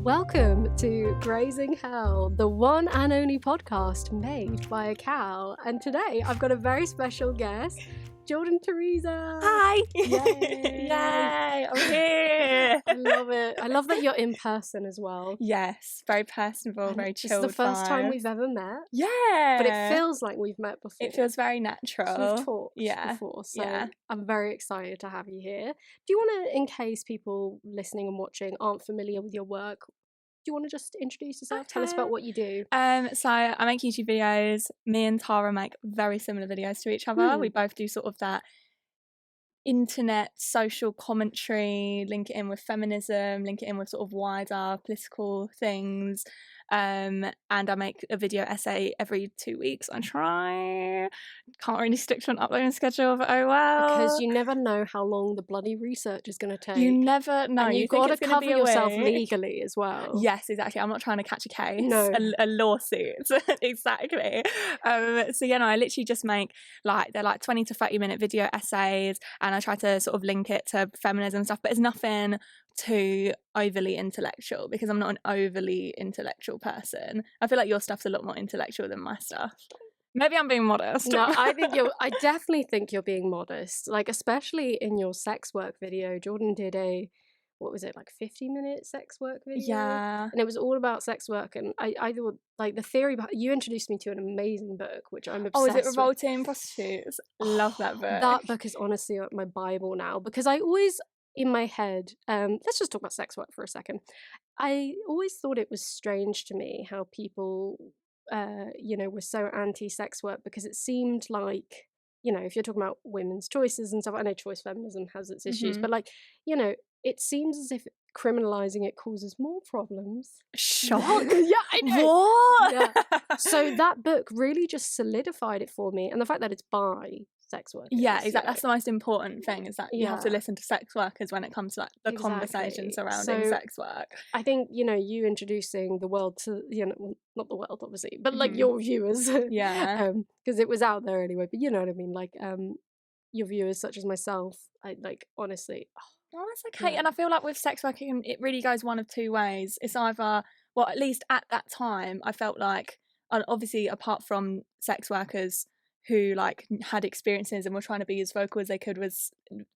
Welcome to Grazing Hell, the one and only podcast made by a cow. And today I've got a very special guest, Jordan Theresa. Hi! Yay! Yay! I'm here! I love it. I love that you're in person as well. Yes, very personable, And very it's chilled. the first time vibe. we've ever met. Yeah! But it feels like we've met before. It feels very natural. So we've talked Yeah. before, so Yeah. I'm very excited to have you here. Do you want to, in case people listening and watching aren't familiar with your work, do you want to just introduce yourself? Tell us Okay. about what you do. So I make YouTube videos. Me and Tara make very similar videos to each other. We both do sort of that internet social commentary, link it in with feminism, link it in with sort of wider political things. And I make a video essay every 2 weeks. I try. Can't really stick to an uploading schedule, but oh well. Because you never know how long the bloody research is going to take. You never know. And you you've think got to it's gonna cover be a yourself week. legally as well. Yes, exactly. I'm not trying to catch a case, No. a lawsuit. Exactly. So yeah, no, I literally just make they're 20 to 30 minute video essays, and I try to sort of link it to feminism and stuff, but it's nothing too overly intellectual because I'm not an overly intellectual person. I feel like your stuff's a lot more intellectual than my stuff. Maybe I'm being modest. No, I definitely think you're being modest. Like, especially in your sex work video, Jordan did a, what was it, like 50-minute sex work video? Yeah. And it was all about sex work. And I thought, like, the theory behind, you introduced me to an amazing book, which I'm obsessed with. Oh, is it Revolting Prostitutes? Love that book. That book is honestly my Bible now, because I always, in my head, let's just talk about sex work for a second. I always thought it was strange to me how people, were so anti-sex work, because it seemed like, if you're talking about women's choices and stuff, I know choice feminism has its issues, but like, it seems as if criminalizing it causes more problems. Shock. Yeah, I know. What? Yeah. So that book really just solidified it for me, and the fact that it's by sex workers. Yeah, exactly. That's the most important thing, is that you have to Yeah. listen to sex workers when it comes to like the conversations surrounding So, sex work. I think, you introducing the world to, well, not the world obviously, but like Mhm. your viewers. Yeah. Because it was out there anyway, but you know what I mean, like your viewers such as myself, I like, honestly. Oh, that's okay. Yeah. And I feel like with sex work, it really goes one of two ways. It's either, well, at least at that time, I felt like, obviously apart from sex workers who like had experiences and were trying to be as vocal as they could, was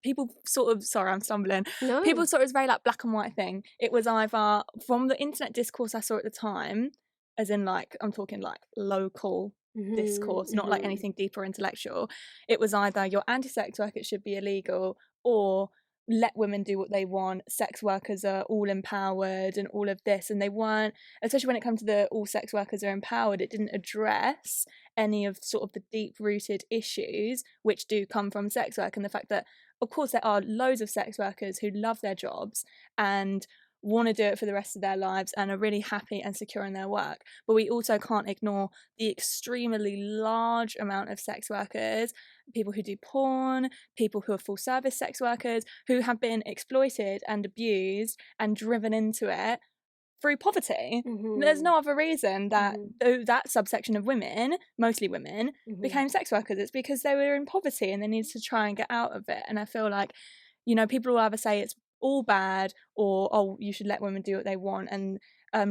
people sort of, sorry, I'm stumbling. No. People sort of, it's very like black and white thing. It was either from the internet discourse I saw at the time, as in like, I'm talking like local discourse, not like anything deeper intellectual. It was either you're anti-sex work, it should be illegal, or let women do what they want, sex workers are all empowered and all of this. And they weren't, especially when it comes to the all sex workers are empowered, it didn't address any of sort of the deep rooted issues which do come from sex work, and the fact that of course there are loads of sex workers who love their jobs and want to do it for the rest of their lives and are really happy and secure in their work, but we also can't ignore the extremely large amount of sex workers, people who do porn, people who are full service sex workers, who have been exploited and abused and driven into it through poverty. There's no other reason that that subsection of women, mostly women, became sex workers. It's because they were in poverty and they needed to try and get out of it. And I feel like, people will either say it's all bad, or oh, you should let women do what they want. And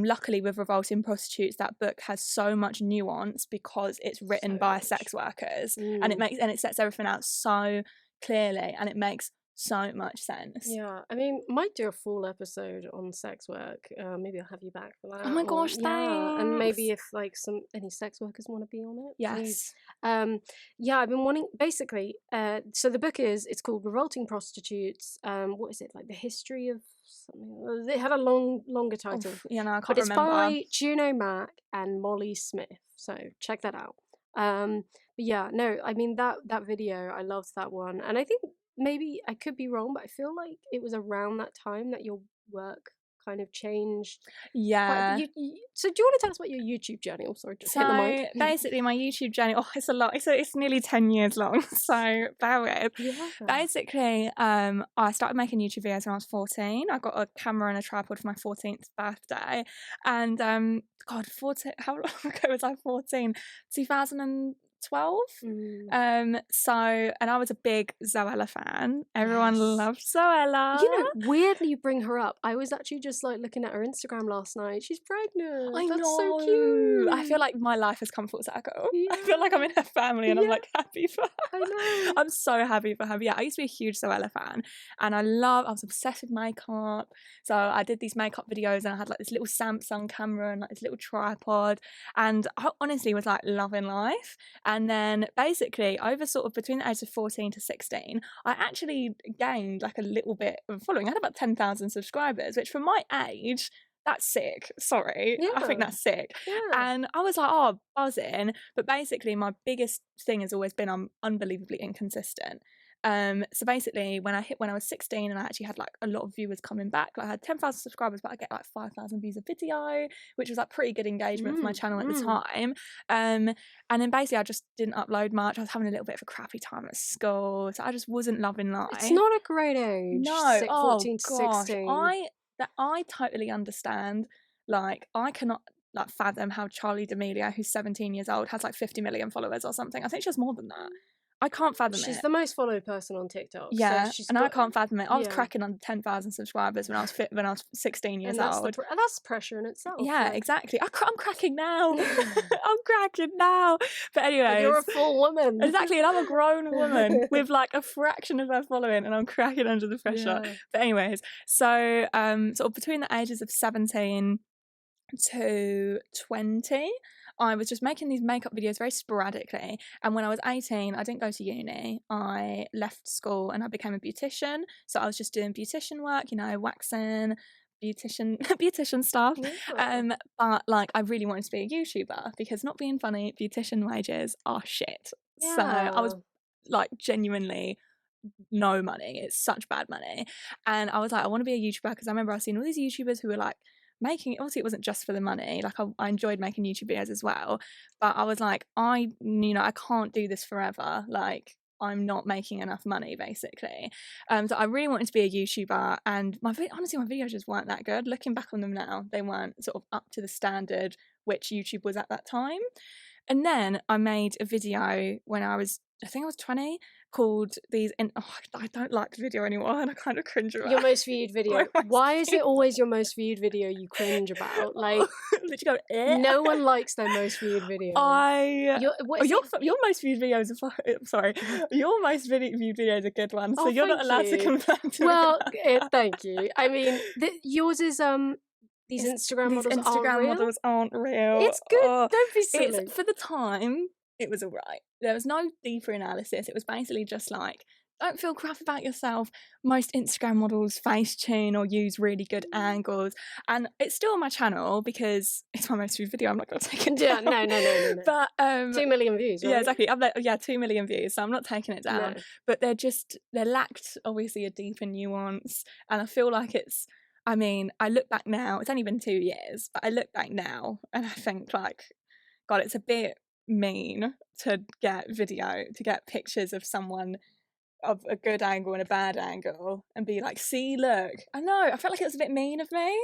luckily with Revolting Prostitutes, that book has so much nuance because it's written by sex workers, and it sets everything out so clearly, and it makes so much sense. Yeah, I mean, might do a full episode on sex work. Maybe I'll have you back for that. Oh my gosh, yeah, and maybe thanks. if like any sex workers want to be on it, Yes. please. Yeah, I've been wanting, basically. So the book it's called Revolting Prostitutes. What is it, like the history of something? It had a longer title. Yeah, no, I can't but it's remember. by Juno Mack and Molly Smith. So check that out. But yeah, no, I mean that video, I loved that one, and I think. Maybe I could be wrong, but I feel like it was around that time that your work kind of changed. Yeah. So do you want to tell us about your YouTube journey? Oh, sorry, just hit the mic. Basically my YouTube journey, it's a lot. It's nearly 10 years long, so bear with. Yeah. Basically, I started making YouTube videos when I was 14. I got a camera and a tripod for my 14th birthday. And 14, how long ago was I 14? 2000 and 12. So, and I was a big Zoella fan. Everyone Yes. loves Zoella. You know, weirdly you bring her up. I was actually just like looking at her Instagram last night. She's pregnant. I That's know. so cute. I feel like my life has come full circle. Yeah. I feel like I'm in her family and I'm Yeah. like happy for her. I know. I'm so happy for her. But yeah, I used to be a huge Zoella fan and I was obsessed with makeup. So I did these makeup videos and I had like this little Samsung camera and like this little tripod, and I honestly was like loving life. And then basically over sort of between the ages of 14 to 16, I actually gained like a little bit of following. I had about 10,000 subscribers, which for my age, that's sick. Sorry. I think Yeah. that's sick. Yeah. And I was like, oh, buzzing. But basically my biggest thing has always been I'm unbelievably inconsistent. So basically when I was 16 and I actually had like a lot of viewers coming back, like I had 10,000 subscribers, but I get like 5,000 views a video, which was like pretty good engagement for my channel at the time. And then basically I just didn't upload much. I was having a little bit of a crappy time at school, so I just wasn't loving life. It's not a great age. No, 14 to 16. I totally understand. Like I cannot like fathom how Charlie D'Amelio, who's 17 years old, has like 50 million followers or something. I think she has more than that. I can't fathom it. She's the most followed person on TikTok. Yeah, so I can't fathom it. I was cracking under 10,000 subscribers when I was 16 years old. That's pressure in itself. Yeah, exactly. I'm cracking now. I'm cracking now. But anyway, you're a full woman. Exactly, and I'm a grown woman with like a fraction of her following, and I'm cracking under the pressure. Yeah. But anyways, so sort of between the ages of 17 to 20, I was just making these makeup videos very sporadically. And when I was 18, I didn't go to uni. I left school and I became a beautician. So I was just doing beautician work, you know, waxing, beautician stuff. Yeah. But like I really wanted to be a YouTuber because, not being funny, beautician wages are shit. Yeah. So I was like genuinely no money. It's such bad money. And I was like, I want to be a YouTuber because I remember I seen all these YouTubers who were like making it. Obviously it wasn't just for the money, like I enjoyed making YouTube videos as well, but I was like, I can't do this forever, like I'm not making enough money basically. So I really wanted to be a YouTuber, and honestly my videos just weren't that good. Looking back on them now, they weren't sort of up to the standard which YouTube was at that time. And then I made a video when I think I was 20, called I don't like the video anymore and I kind of cringe about your most viewed video. Why is it always your most viewed video you cringe about? Like did you go, eh? No one likes their most viewed video. Your most viewed video is sorry, your most viewed video is a good one, so you're not allowed to confirm to me. Thank you. I mean yours is these Instagram models aren't real. It's good. Don't be silly. For the time, it was alright. There was no deeper analysis. It was basically just like, don't feel crap about yourself. Most Instagram models face tune or use really good angles. And it's still on my channel because it's my most viewed video. I'm not going to take it down. Yeah, no. But 2 million views, right? Yeah, exactly. 2 million views. So I'm not taking it down. No. But they lacked obviously a deeper nuance. And I feel like I look back now, it's only been 2 years, but I look back now and I think like, God, it's a bit mean to get pictures of someone of a good angle and a bad angle and be like, see, look. I know, I felt like it was a bit mean of me.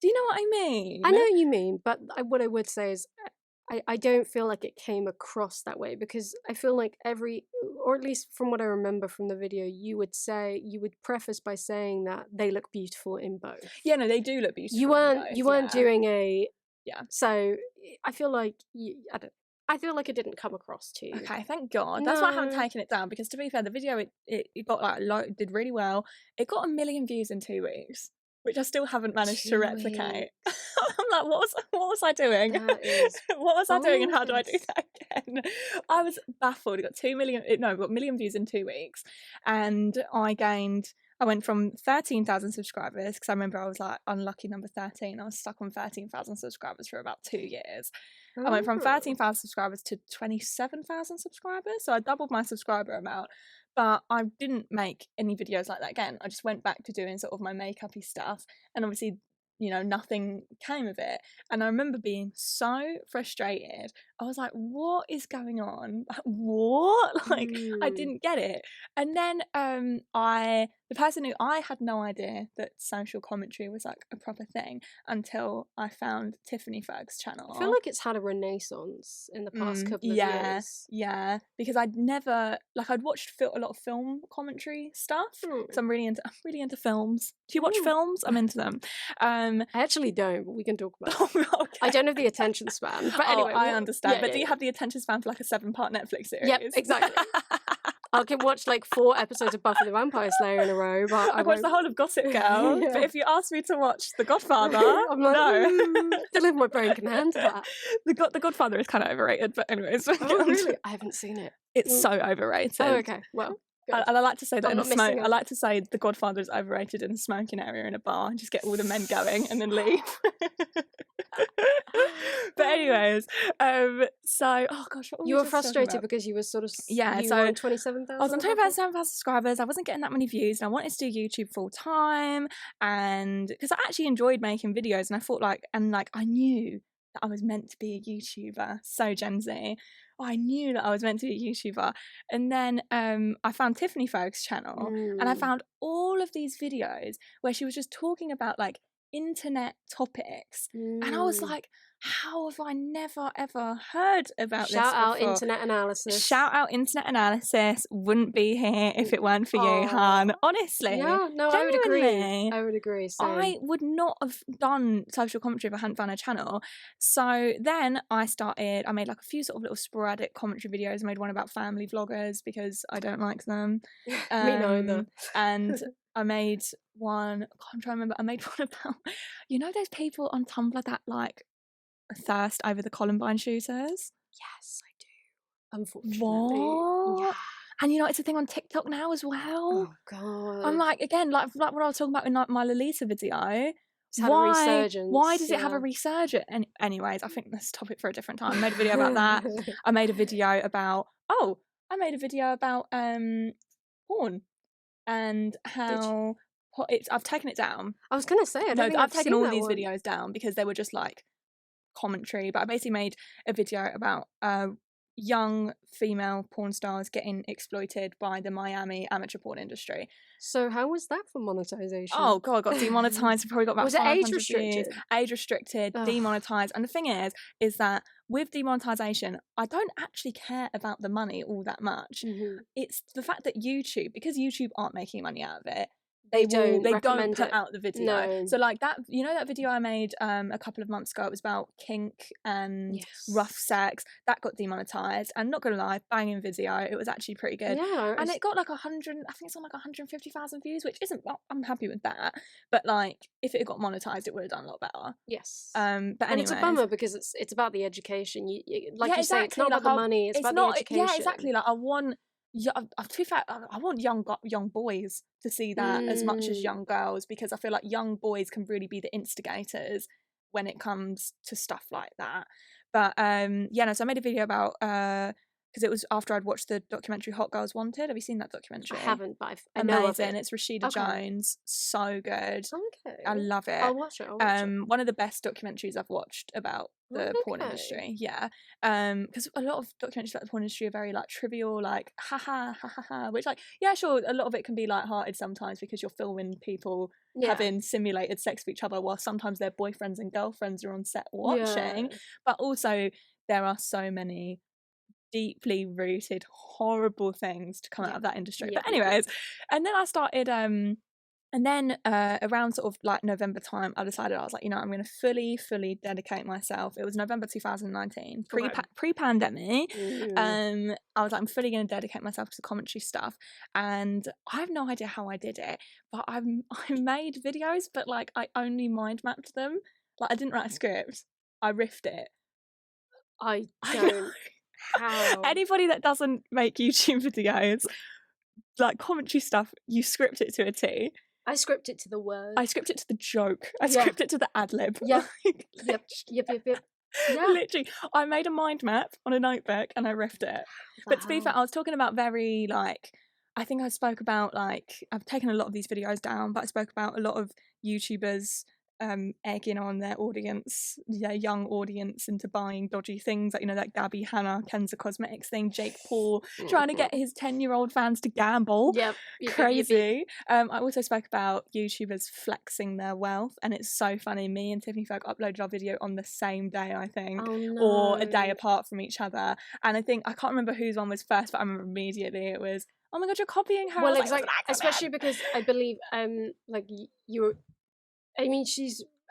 Do you know what I mean? I know what you mean, but what I would say is I don't feel like it came across that way, because I feel like or at least from what I remember from the video, you would preface by saying that they look beautiful in both. Yeah, no, they do look beautiful. You weren't doing a So I feel like I feel like it didn't come across to you. Okay, thank God. That's why I haven't taken it down, because to be fair, the video it got like did really well. It got 1 million views in 2 weeks, which I still haven't managed to replicate. I'm like, what was I doing? What was I doing, and how do I do that again? I was baffled. It got 1 million views in 2 weeks, and I went from 13,000 subscribers, because I remember I was like unlucky number 13. I was stuck on 13,000 subscribers for about 2 years. I went from 13,000 subscribers to 27,000 subscribers, so I doubled my subscriber amount. But I didn't make any videos like that again. I just went back to doing sort of my makeup-y stuff, and obviously, nothing came of it. And I remember being so frustrated. I was like, what is going on? What? Like, I didn't get it. And then the person who I had no idea that social commentary was like a proper thing until I found Tiffany Ferg's channel. I feel like it's had a renaissance in the past couple of years. Yeah, because I'd never, like, I'd watched a lot of film commentary stuff because I'm really into films. Do you watch films? I'm into them. I actually don't, but we can talk about it. Okay. I don't have the attention span. But anyway, I understand. But do you have the attention span for like a 7-part Netflix series? Yep, exactly. I can watch like 4 episodes of Buffy the Vampire Slayer in a row, but I watched the whole of Gossip Girl. But if you ask me to watch The Godfather, I'm like, no. Don't know if my brain can handle that. The Godfather is kind of overrated, but anyways. Oh, really? I haven't seen it. It's so overrated. Oh, okay. Well. And I like to say that I like to say The Godfather is overrated in a smoking area in a bar and just get all the men going and then leave. But anyways, so oh gosh, what you were frustrated because you were sort of so 27,000. I was on 27,000 subscribers. I wasn't getting that many views, and I wanted to do YouTube full time, and because I actually enjoyed making videos, and I thought I knew that I was meant to be a YouTuber. So Gen Z. I knew that I was meant to be a YouTuber. And then I found Tiffany Ferg's channel and I found all of these videos where she was just talking about like internet topics. And I was like, how have I never ever heard about this before? Shout out Internet Analysis. Shout out Internet Analysis. Wouldn't be here if it weren't for you, Han. Honestly. Yeah, no, genuinely. I would agree. Same. I would not have done social commentary if I hadn't found a channel. So then I made like a few sort of little sporadic commentary videos. I made one about family vloggers because I don't like them. Me neither. And I made one, I'm trying to remember, I made one about, you know those people on Tumblr that like thirst over the Columbine shooters? Yes, I do. Unfortunately. What? Yeah. And you know, it's a thing on TikTok now as well. Oh god. I'm like, again, like what I was talking about in like my Lolita video. It's had a resurgence. Why does it have a resurgence? And anyways, I think this topic for a different time. I made a video about that. I made a video about porn and how I've taken it down. I was gonna say I've taken all these videos down because they were just like commentary, but I basically made a video about young female porn stars getting exploited by the Miami amateur porn industry. So how was that for monetization? Oh god, I got demonetized. Probably got about was it 500 age restricted? views. Age restricted, demonetized. And the thing is that with demonetization, I don't actually care about the money all that much. It's the fact that because YouTube aren't making money out of it, they don't put out the video. No. So like that, you know, that video I made a couple of months ago, it was about kink and rough sex. That got demonetized, and not gonna lie, banging video. It was actually pretty good. Yeah, and it got like 100. I think it's on like 150,000 views, which isn't. I'm happy with that. But like, if it had got monetized, it would have done a lot better. Yes. But and it's a bummer because it's about the education. You say, it's not about the money. It's about the education. Yeah, exactly. Like I want. Yeah, to be fair, I want young boys to see that as much as young girls, because I feel like young boys can really be the instigators when it comes to stuff like that. But so I made a video about because it was after I'd watched the documentary Hot Girls Wanted. Have you seen that documentary? I haven't, but I know of it. it. It's Rashida Jones. So good. Okay. I love it. I'll watch it. One of the best documentaries I've watched about the porn industry. Yeah. Because a lot of documentaries about the porn industry are very like trivial, like ha ha ha ha ha, which like, yeah, sure, a lot of it can be light-hearted sometimes because you're filming people having simulated sex with each other while sometimes their boyfriends and girlfriends are on set watching. But also there are so many deeply rooted horrible things to come out of that industry. But anyways, and then I started and then around sort of like November time, I decided, I was like, you know, I'm going to fully dedicate myself. It was November 2019, pre-pandemic. I was like, I'm fully going to dedicate myself to the commentary stuff. And I have no idea how I did it, but I made videos, but like I only mind mapped them. Like I didn't write a script. I riffed it. I don't. How? Anybody that doesn't make YouTube videos, like commentary stuff, you script it to a T. I script it to the word. I script it to the joke. I script it to the ad lib. Yeah. Yep. Yeah. Literally, I made a mind map on a notebook and I riffed it. Wow. But to be fair, I was talking about very like, I think I spoke about like, I've taken a lot of these videos down, but I spoke about a lot of YouTubers egging on their audience, their young audience, into buying dodgy things, like, you know, that Gabby Hanna Kenza Cosmetics thing, Jake Paul trying to get his 10-year-old fans to gamble. Yep. Crazy. I also spoke about YouTubers flexing their wealth, and it's so funny. Me and Tiffany Ferg uploaded our video on the same day, I think, Oh, no. or a day apart from each other. And I can't remember whose one was first, but I remember immediately it was, oh my god, you're copying her. Well, exactly, especially because I believe, like, you're. I mean,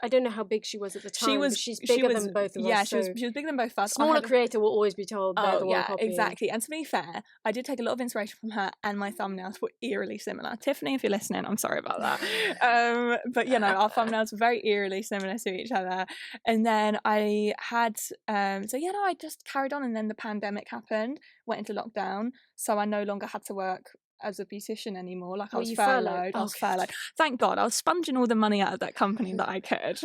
I don't know how big she was at the time, but she's bigger than both of us. Yeah, she was bigger than both of us. Smaller creator will always be told they're the one copying. Exactly. And to be fair, I did take a lot of inspiration from her, and my thumbnails were eerily similar. Tiffany, if you're listening, I'm sorry about that. But you know, our thumbnails were very eerily similar to each other. And then I had, I just carried on, and then the pandemic happened, went into lockdown, so I no longer had to work as a beautician anymore. Like, I was furloughed. I was furloughed. Thank God. I was sponging all the money out of that company that I could.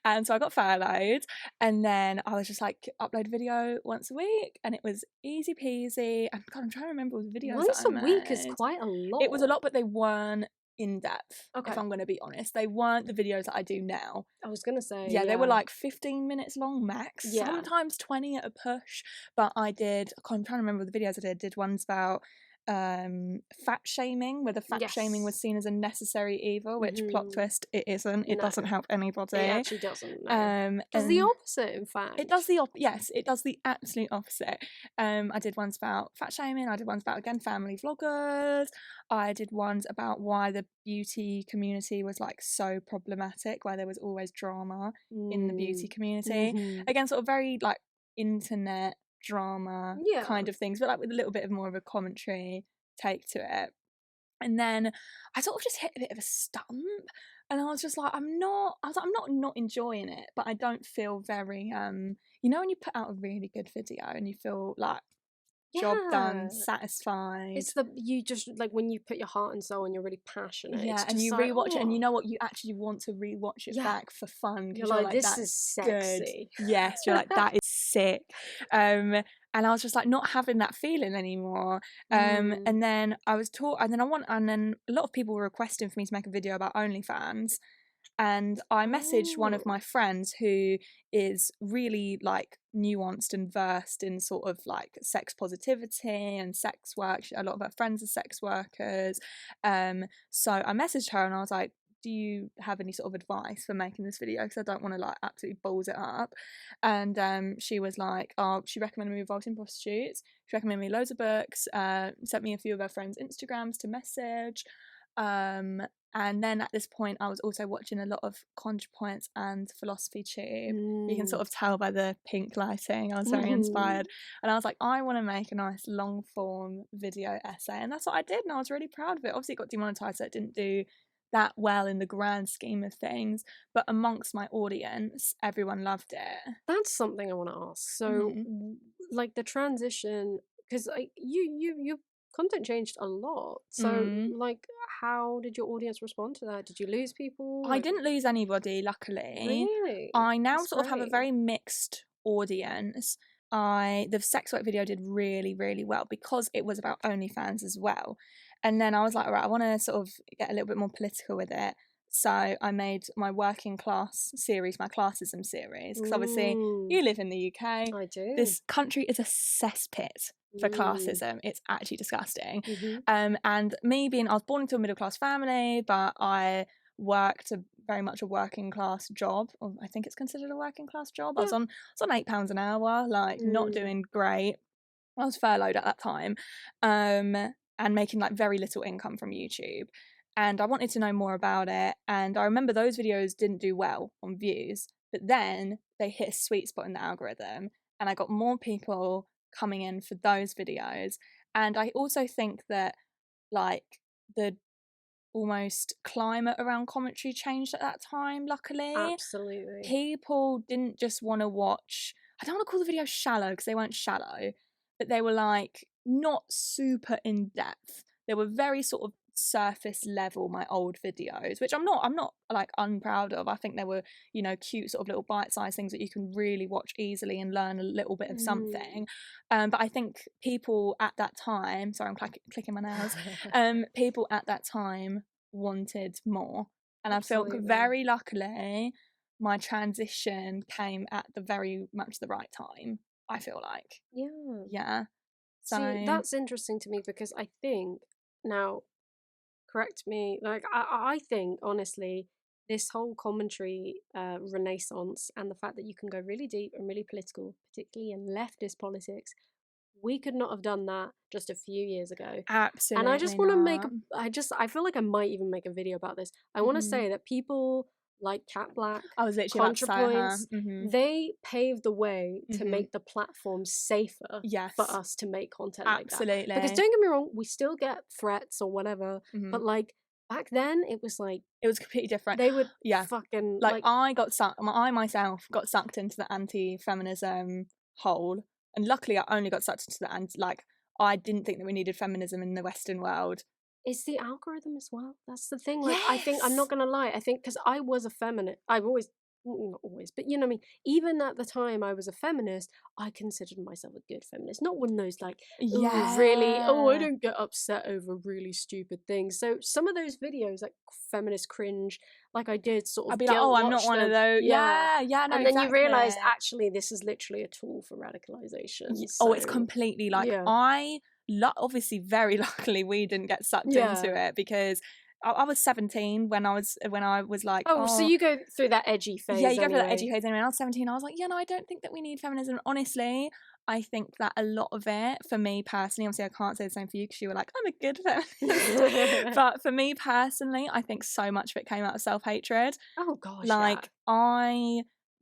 And so I got furloughed, and then I was just like, upload a video once a week, and it was easy peasy. And God, I'm trying to remember all the videos. Once a week is quite a lot. It was a lot, but they weren't in depth. Okay. If I'm going to be honest, they weren't the videos that I do now. I was going to say, they were like 15 minutes long max, sometimes 20 at a push. But I'm trying to remember the videos I did ones about fat shaming, where the fat shaming was seen as a necessary evil, which plot twist, it isn't. It doesn't help anybody. It actually doesn't. No. It does the opposite, in fact. It does yes, it does the absolute opposite. I did ones about fat shaming. I did ones about, again, family vloggers. I did ones about why the beauty community was like so problematic, why there was always drama in the beauty community. Again, sort of very like internet drama kind of things, but like with a little bit of more of a commentary take to it. And then I sort of just hit a bit of a stump, and I was just like, I'm not enjoying it, but I don't feel very you know, when you put out a really good video and you feel like job done, satisfied. It's you just like when you put your heart and soul and you're really passionate. Yeah, and you rewatch it, and you know what, you actually want to rewatch it back for fun. You're like, this is sexy. Good. Yes, you're like, that is sick. And I was just like, not having that feeling anymore. And then I was taught, and then a lot of people were requesting for me to make a video about OnlyFans. And I messaged one of my friends who is really like nuanced and versed in sort of like sex positivity and sex work. A lot of her friends are sex workers. So I messaged her and I was like, do you have any sort of advice for making this video? Because I don't want to like absolutely balls it up. And she was like, she recommended me Revolting Prostitutes. She recommended me loads of books, sent me a few of her friends' Instagrams to message. And then at this point, I was also watching a lot of ContraPoints and Philosophy Tube. You can sort of tell by the pink lighting. I was very inspired. And I was like, I want to make a nice long form video essay. And that's what I did. And I was really proud of it. Obviously, it got demonetized, so it didn't do that well in the grand scheme of things. But amongst my audience, everyone loved it. That's something I want to ask. So, like the transition, because you content changed a lot. So, like, how did your audience respond to that? Did you lose people? I didn't lose anybody, luckily. Really? I now sort of have a very mixed audience. The sex work video did really, really well because it was about OnlyFans as well. And then I was like, all right, I want to sort of get a little bit more political with it. So I made my working class series, my classism series, because obviously you live in the UK. I do. This country is a cesspit for classism. It's actually disgusting. And me I was born into a middle class family, but I worked very much a working class job. Or I think it's considered a working class job. I was on £8 an hour, like not doing great. I was furloughed at that time, and making like very little income from YouTube. And I wanted to know more about it. And I remember those videos didn't do well on views, but then they hit a sweet spot in the algorithm, and I got more people coming in for those videos. And I also think that like the almost climate around commentary changed at that time, luckily. Absolutely. People didn't just want to watch, I don't want to call the videos shallow because they weren't shallow, but they were like not super in depth. They were very sort of surface level, my old videos, which I'm not like unproud of. I think they were, you know, cute sort of little bite-sized things that you can really watch easily and learn a little bit of something. But I think people at that time, sorry, I'm clicking my nails. People at that time wanted more. And Absolutely. I feel very luckily my transition came at the very much the right time, I feel like. Yeah. Yeah. So See, that's interesting to me because I think now, correct me, like I think honestly, this whole commentary renaissance and the fact that you can go really deep and really political, particularly in leftist politics, we could not have done that just a few years ago. And I just absolutely want to make, not. I feel like I might even make a video about this. I want to say that people like Cat Black, I was literally about to say her. ContraPoints, they paved the way to make the platform safer Yes. for us to make content like that. Absolutely. Because don't get me wrong, we still get threats or whatever, but like back then it was like, it was completely different. they would Yeah. fucking Like I myself got sucked into the anti-feminism hole, and luckily I only got sucked into the like I didn't think that we needed feminism in the Western world. it's the algorithm as well. That's the thing. Like, I think I'm not gonna lie. I think because I was a feminist, I've always, not always, but you know what I mean. Even at the time I was a feminist, I considered myself a good feminist. Not one of those like, oh, really, oh, I don't get upset over really stupid things. So some of those videos, like feminist cringe, like I did sort I'd of be like, oh, guilt I'm not watch one of them. those. Yeah. Yeah, no, And then you exactly. realize actually this is literally a tool for radicalization. Oh, it's So, completely like yeah. obviously very luckily we didn't get sucked into it, because I was 17 when I was like, Oh, so you go through that edgy phase. yeah, you go through that anyway. edgy phase anyway. When I was 17, I was like, yeah, no, I don't think that we need feminism. Honestly, I think that a lot of it, for me personally, obviously I can't say the same for you because you were like, I'm a good feminist. But for me personally, I think so much of it came out of self-hatred. Oh gosh, Like,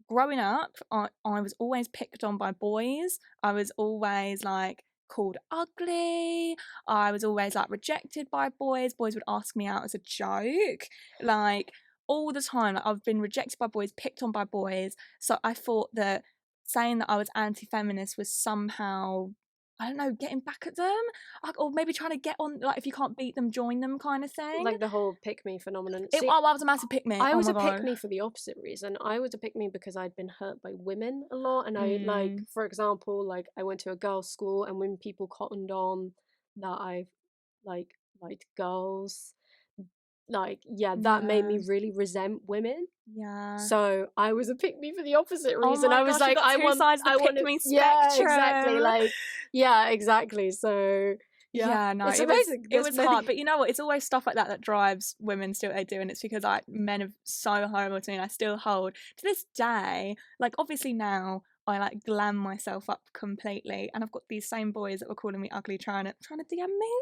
growing up, I was always picked on by boys. I was always like called ugly. I was always like rejected by boys. Boys would ask me out as a joke. Like, all the time, like, I've been rejected by boys, picked on by boys. So I thought that saying that I was anti-feminist was somehow, I don't know, getting back at them, like, or maybe trying to get on, like, if you can't beat them, join them kind of thing. like the whole pick me phenomenon. See, I was a massive pick me. I Oh was my a pick God. me for the opposite reason. I was a pick me because I'd been hurt by women a lot, and I like, Mm. for example, like I went to a girls' school, and when people cottoned on that I like liked girls, like yeah, that made me Yeah. really resent women. Yeah. So I was a pick me for the opposite Oh reason. my I was gosh, you like, got two sides of the I want pick to, me yeah, exactly, spectrum. like, yeah, exactly. So yeah, Yeah, no, it's it was amazing. There's many. hard, but you know what? It's always stuff like that that drives women to do what they do, and it's because men are so horrible to me, and I still hold to this day. Like, obviously now I like glam myself up completely, and I've got these same boys that were calling me ugly, trying to DM me.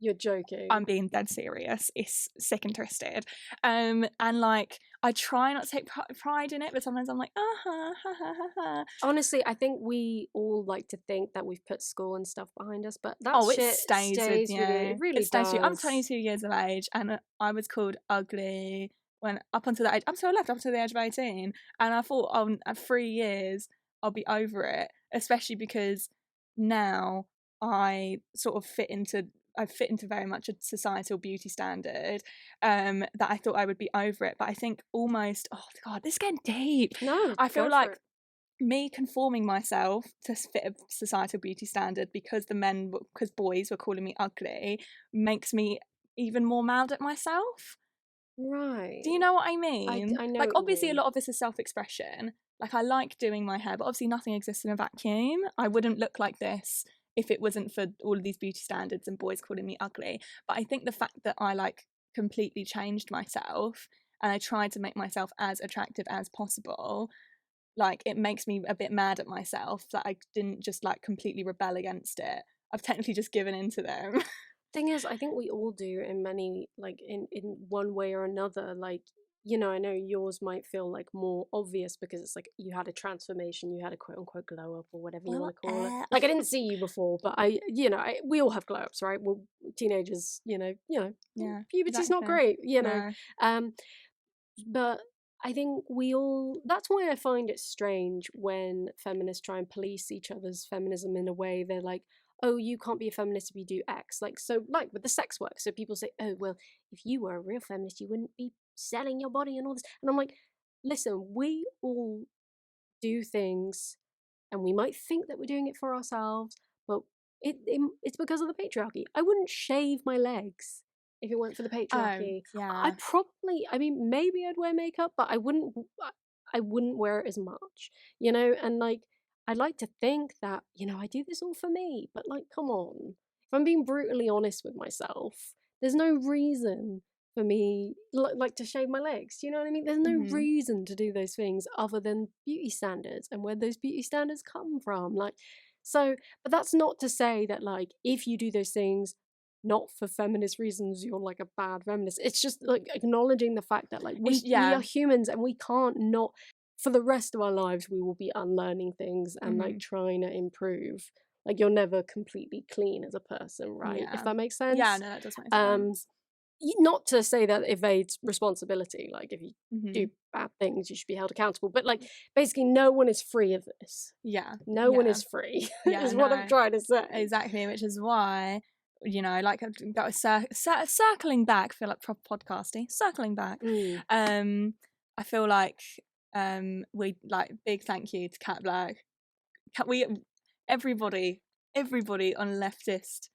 You're joking. I'm being dead serious. It's sick and twisted. And like, I try not to take pride in it, but sometimes I'm like, ha ha ha ha. Honestly, I think we all like to think that we've put school and stuff behind us, but that Oh, it shit stays with you. It really It stays with you. I'm does. 22 years of age, and I was called ugly when up until the age, up until I left, up until the age of 18, and I thought, oh, at 3 years I'll be over it, especially because now I sort of fit into very much a societal beauty standard, that I thought I would be over it. But I think almost, oh God, this is getting deep. No, I feel go like for it. me conforming myself to fit a societal beauty standard because boys were calling me ugly makes me even more mad at myself. Right. Do you know what I mean? I know Like, what you obviously a mean. lot of this is self-expression. Like, I like doing my hair, but obviously nothing exists in a vacuum. I wouldn't look like this if it wasn't for all of these beauty standards and boys calling me ugly. But I think the fact that I like completely changed myself and I tried to make myself as attractive as possible, like, it makes me a bit mad at myself that I didn't just like completely rebel against it. I've technically just given in to them. Thing is, I think we all do in many, like in one way or another. Like, you know, I know yours might feel like more obvious because it's like you had a transformation, you had a quote unquote glow up or whatever you want to call it. Like I didn't see you before, but we all have glow ups, right? Well, teenagers, Yeah, puberty's not exactly. great, No. But I think we all, that's why I find it strange when feminists try and police each other's feminism in a way. They're like, oh, you can't be a feminist if you do X. Like, so, like with the sex work. So people say, oh, well, if you were a real feminist, you wouldn't be selling your body and all this. And I'm like, listen, we all do things and we might think that we're doing it for ourselves, but it's because of the patriarchy. I wouldn't shave my legs if it weren't for the Oh, patriarchy. yeah. I mean, maybe I'd wear makeup, but I wouldn't wear it as much, you know? And like, I'd like to think that, you know, I do this all for me, but like, come on. If I'm being brutally honest with myself, there's no reason for me like to shave my legs. Do you know what I mean? There's no Mhm. reason to do those things other than beauty standards and where those beauty standards come from. Like, so, but that's not to say that like if you do those things not for feminist reasons, you're like a bad feminist. It's just like acknowledging the fact that like we Yeah. are humans and we can't not for the rest of our lives we will be unlearning things and like Mhm. trying to improve. Like you're never completely clean as a person, right? If Yeah. that makes Yeah, sense. no, that does make Um sense. not to say that evades responsibility, like if you do Mhm. bad things you should be held accountable, but like basically no one is free of this. Yeah. No one Yeah. is free Yeah, is what I'm no. trying to say. Exactly, which is why, you know, like that was circling back, I feel like proper podcasty, circling back. Mm. I feel like we like big thank you to Cat Black. We everybody on leftist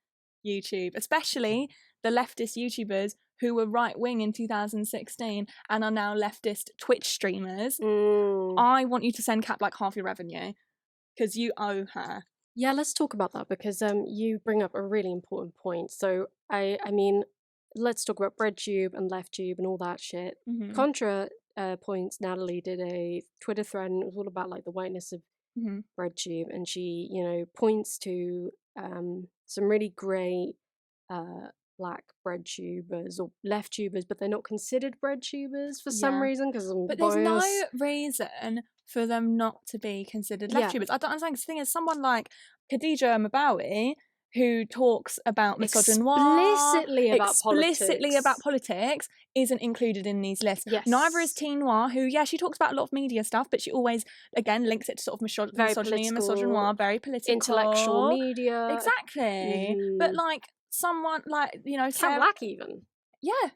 YouTube, especially the leftist YouTubers who were right wing in 2016 and are now leftist Twitch streamers. I want you to send Cat Black half your revenue because you owe her. Yeah, let's talk about that because you bring up a really important point. So I mean, let's talk about BreadTube and LeftTube and all that shit. Mm-hmm. Contra points Natalie did a Twitter thread and it was all about like the whiteness of Mm-hmm. BreadTube, and she, you know, points to some really great black bread tubers or left tubers, but they're not considered bread tubers for some Yeah. reason because I'm But there's no biased. reason for them not to be considered left Yeah. tubers. I don't understand. 'Cause the thing is, someone like Khadija Mabawi, who talks about misogynoir, explicitly about politics, isn't included in these lists. Yes. Neither is Teen Noir, who, yeah, she talks about a lot of media stuff, but she always, again, links it to sort of misogyny and misogynoir, very political. Intellectual media. Exactly. But, like, someone like, you know, Cat Sarah... Black even. Yeah.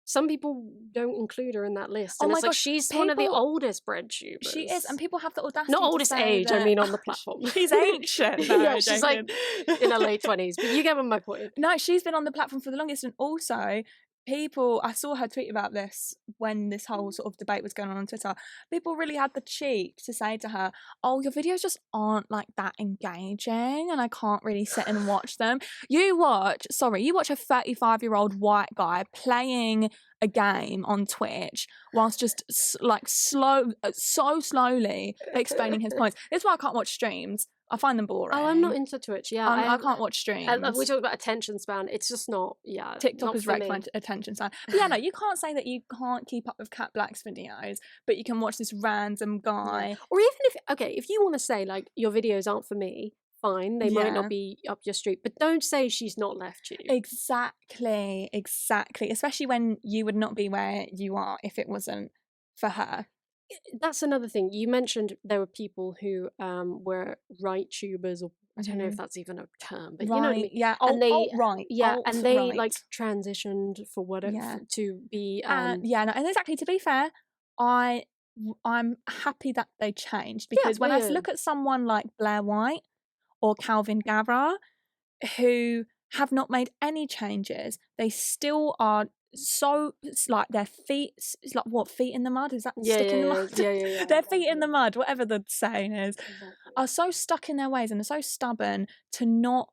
Some people don't include her in that list. Oh And my it's like gosh, she's one of the oldest bread tubers. She is, and people have the audacity not to oldest say age, that... I mean on the platform. She's ancient. No, yeah, she's like in her late 20s, but you get my point. No, she's been on the platform for the longest, and also people, I saw her tweet about this when this whole sort of debate was going on Twitter. People really had the cheek to say to her, oh, your videos just aren't like that engaging and I can't really sit and watch them. You watch a 35-year-old white guy playing a game on Twitch whilst just so slowly explaining his points. That's why I can't watch streams. I find them boring. Oh, I'm not into Twitch. Yeah, I can't watch streams. We talk about attention span. It's just not. Yeah, TikTok is wrecked me. my attention span. But yeah, no, you can't say that you can't keep up with Cat Black's videos, but you can watch this random guy. Yeah. Or even if you want to say like your videos aren't for me, fine. They might not be up your street, but don't say she's not left you. Exactly. Especially when you would not be where you are if it wasn't for her. That's another thing. You mentioned there were people who were right tubers, or I don't know if that's even a term, but you know what I mean. Yeah, and they alt-right. Yeah, alt-right. and they like transitioned for whatever to be. And exactly. To be fair, I'm happy that they changed because when I look at someone like Blair White or Calvin Garra, who have not made any changes, they still are so, it's like their feet, it's like what, feet in the mud? Is that stick in the mud? Yeah. Their feet in the mud, whatever the saying is, are so stuck in their ways and are so stubborn to not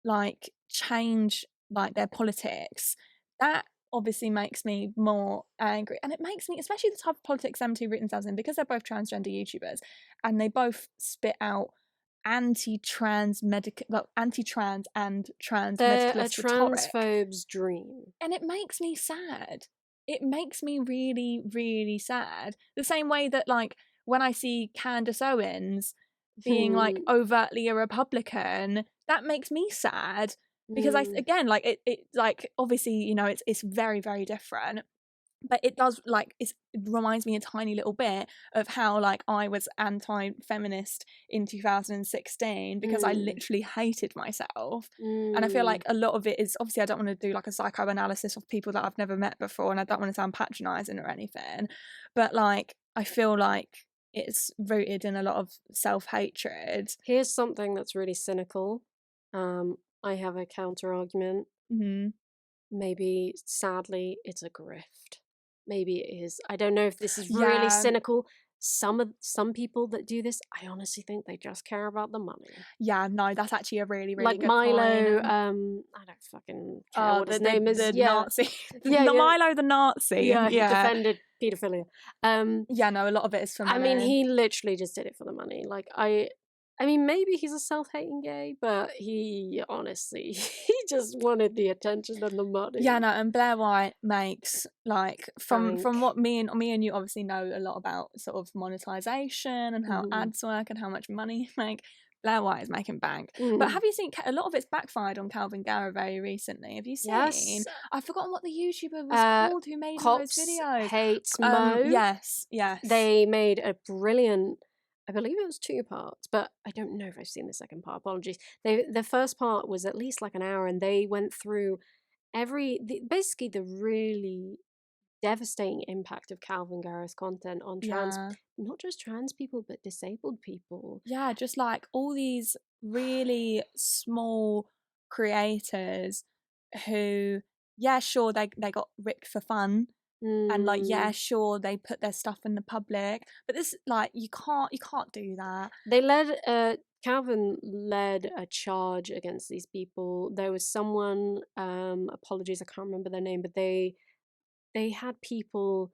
like change like their politics. That obviously makes me more angry, and it makes me, especially the type of politics them two root themselves in, because they're both transgender YouTubers and they both spit out anti-trans and trans medicalist rhetoric. Transphobe's dream. And it makes me sad. It makes me really, really sad. The same way that like when I see Candace Owens being like overtly a Republican, that makes me sad. Because again, like it like obviously, you know, it's very, very different. But it does like it reminds me a tiny little bit of how like I was anti-feminist in 2016 because I literally hated myself. And I feel like a lot of it is, obviously I don't want to do like a psychoanalysis of people that I've never met before, and I don't want to sound patronizing or anything, but like I feel like it's rooted in a lot of self-hatred. Here's something that's really cynical. I have a counter argument. maybe, sadly, it's a grift. Maybe it is. I don't know if this is really Yeah. cynical. Some people that do this, I honestly think they just care about the money. Yeah, no, that's actually a really, really Like good Milo, point. I don't fucking care what his The name is. the Yeah, Nazi, yeah, the yeah, Milo the Nazi. yeah. Who Yeah, defended paedophilia. yeah. No, a lot of it is for I mean, money. he literally just did it for the money. Like, I mean, maybe he's a self-hating gay, but he honestly, he just wanted the attention and the money. Yeah, no, and Blair White makes, like, from Bank. what me and you obviously know a lot about sort of monetization and how Mhm. ads work and how much money you make. Blair White is making bank. But Mhm. have you seen a lot of it's backfired on Calvin Garrow very recently? Have you seen? Yes. I've forgotten what the YouTuber was called who made all those Cops videos. Hate Mo. Yes. They made a brilliant, I believe it was 2 parts, but I don't know if I've seen the second part. Apologies. The first part was at least like an hour, and they went through basically the really devastating impact of Calvin Garrett's content on Yeah. not just trans people, but disabled people. Yeah, just like all these really small creators who, yeah, sure, they got ripped for fun. And like, yeah, Mm. sure, they put their stuff in the public, but this, like, you can't do that. Calvin led a charge against these people. There was someone, apologies, I can't remember their name, but they had people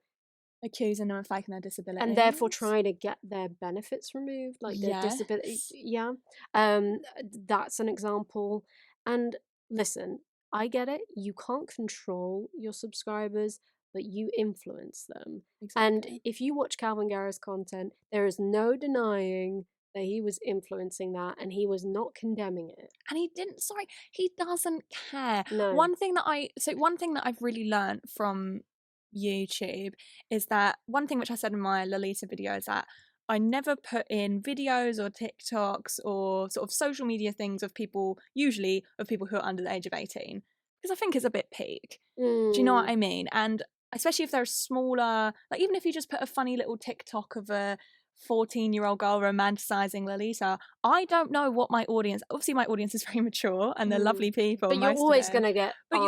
Accusing them of faking their and therefore disabilities. trying to get their benefits removed, like their disability. Yes. Yeah, that's an example. And listen, I get it. You can't control your subscribers, but you influence them. And Exactly. if you watch Calvin Garrett's content, there is no denying that he was influencing that, and he was not condemning it. And he doesn't care. No. One thing that I've really learned from YouTube is that one thing which I said in my Lolita video is that I never put in videos or TikToks or sort of social media things of people, usually of people who are under the age of 18, because I think it's a bit peak. Do you know what I mean? And especially if they're smaller, like even if you just put a funny little TikTok of a 14-year-old girl romanticizing Lolita, I don't know what my audience, obviously my audience is very mature and they're lovely people, But you're most of always them. gonna get But you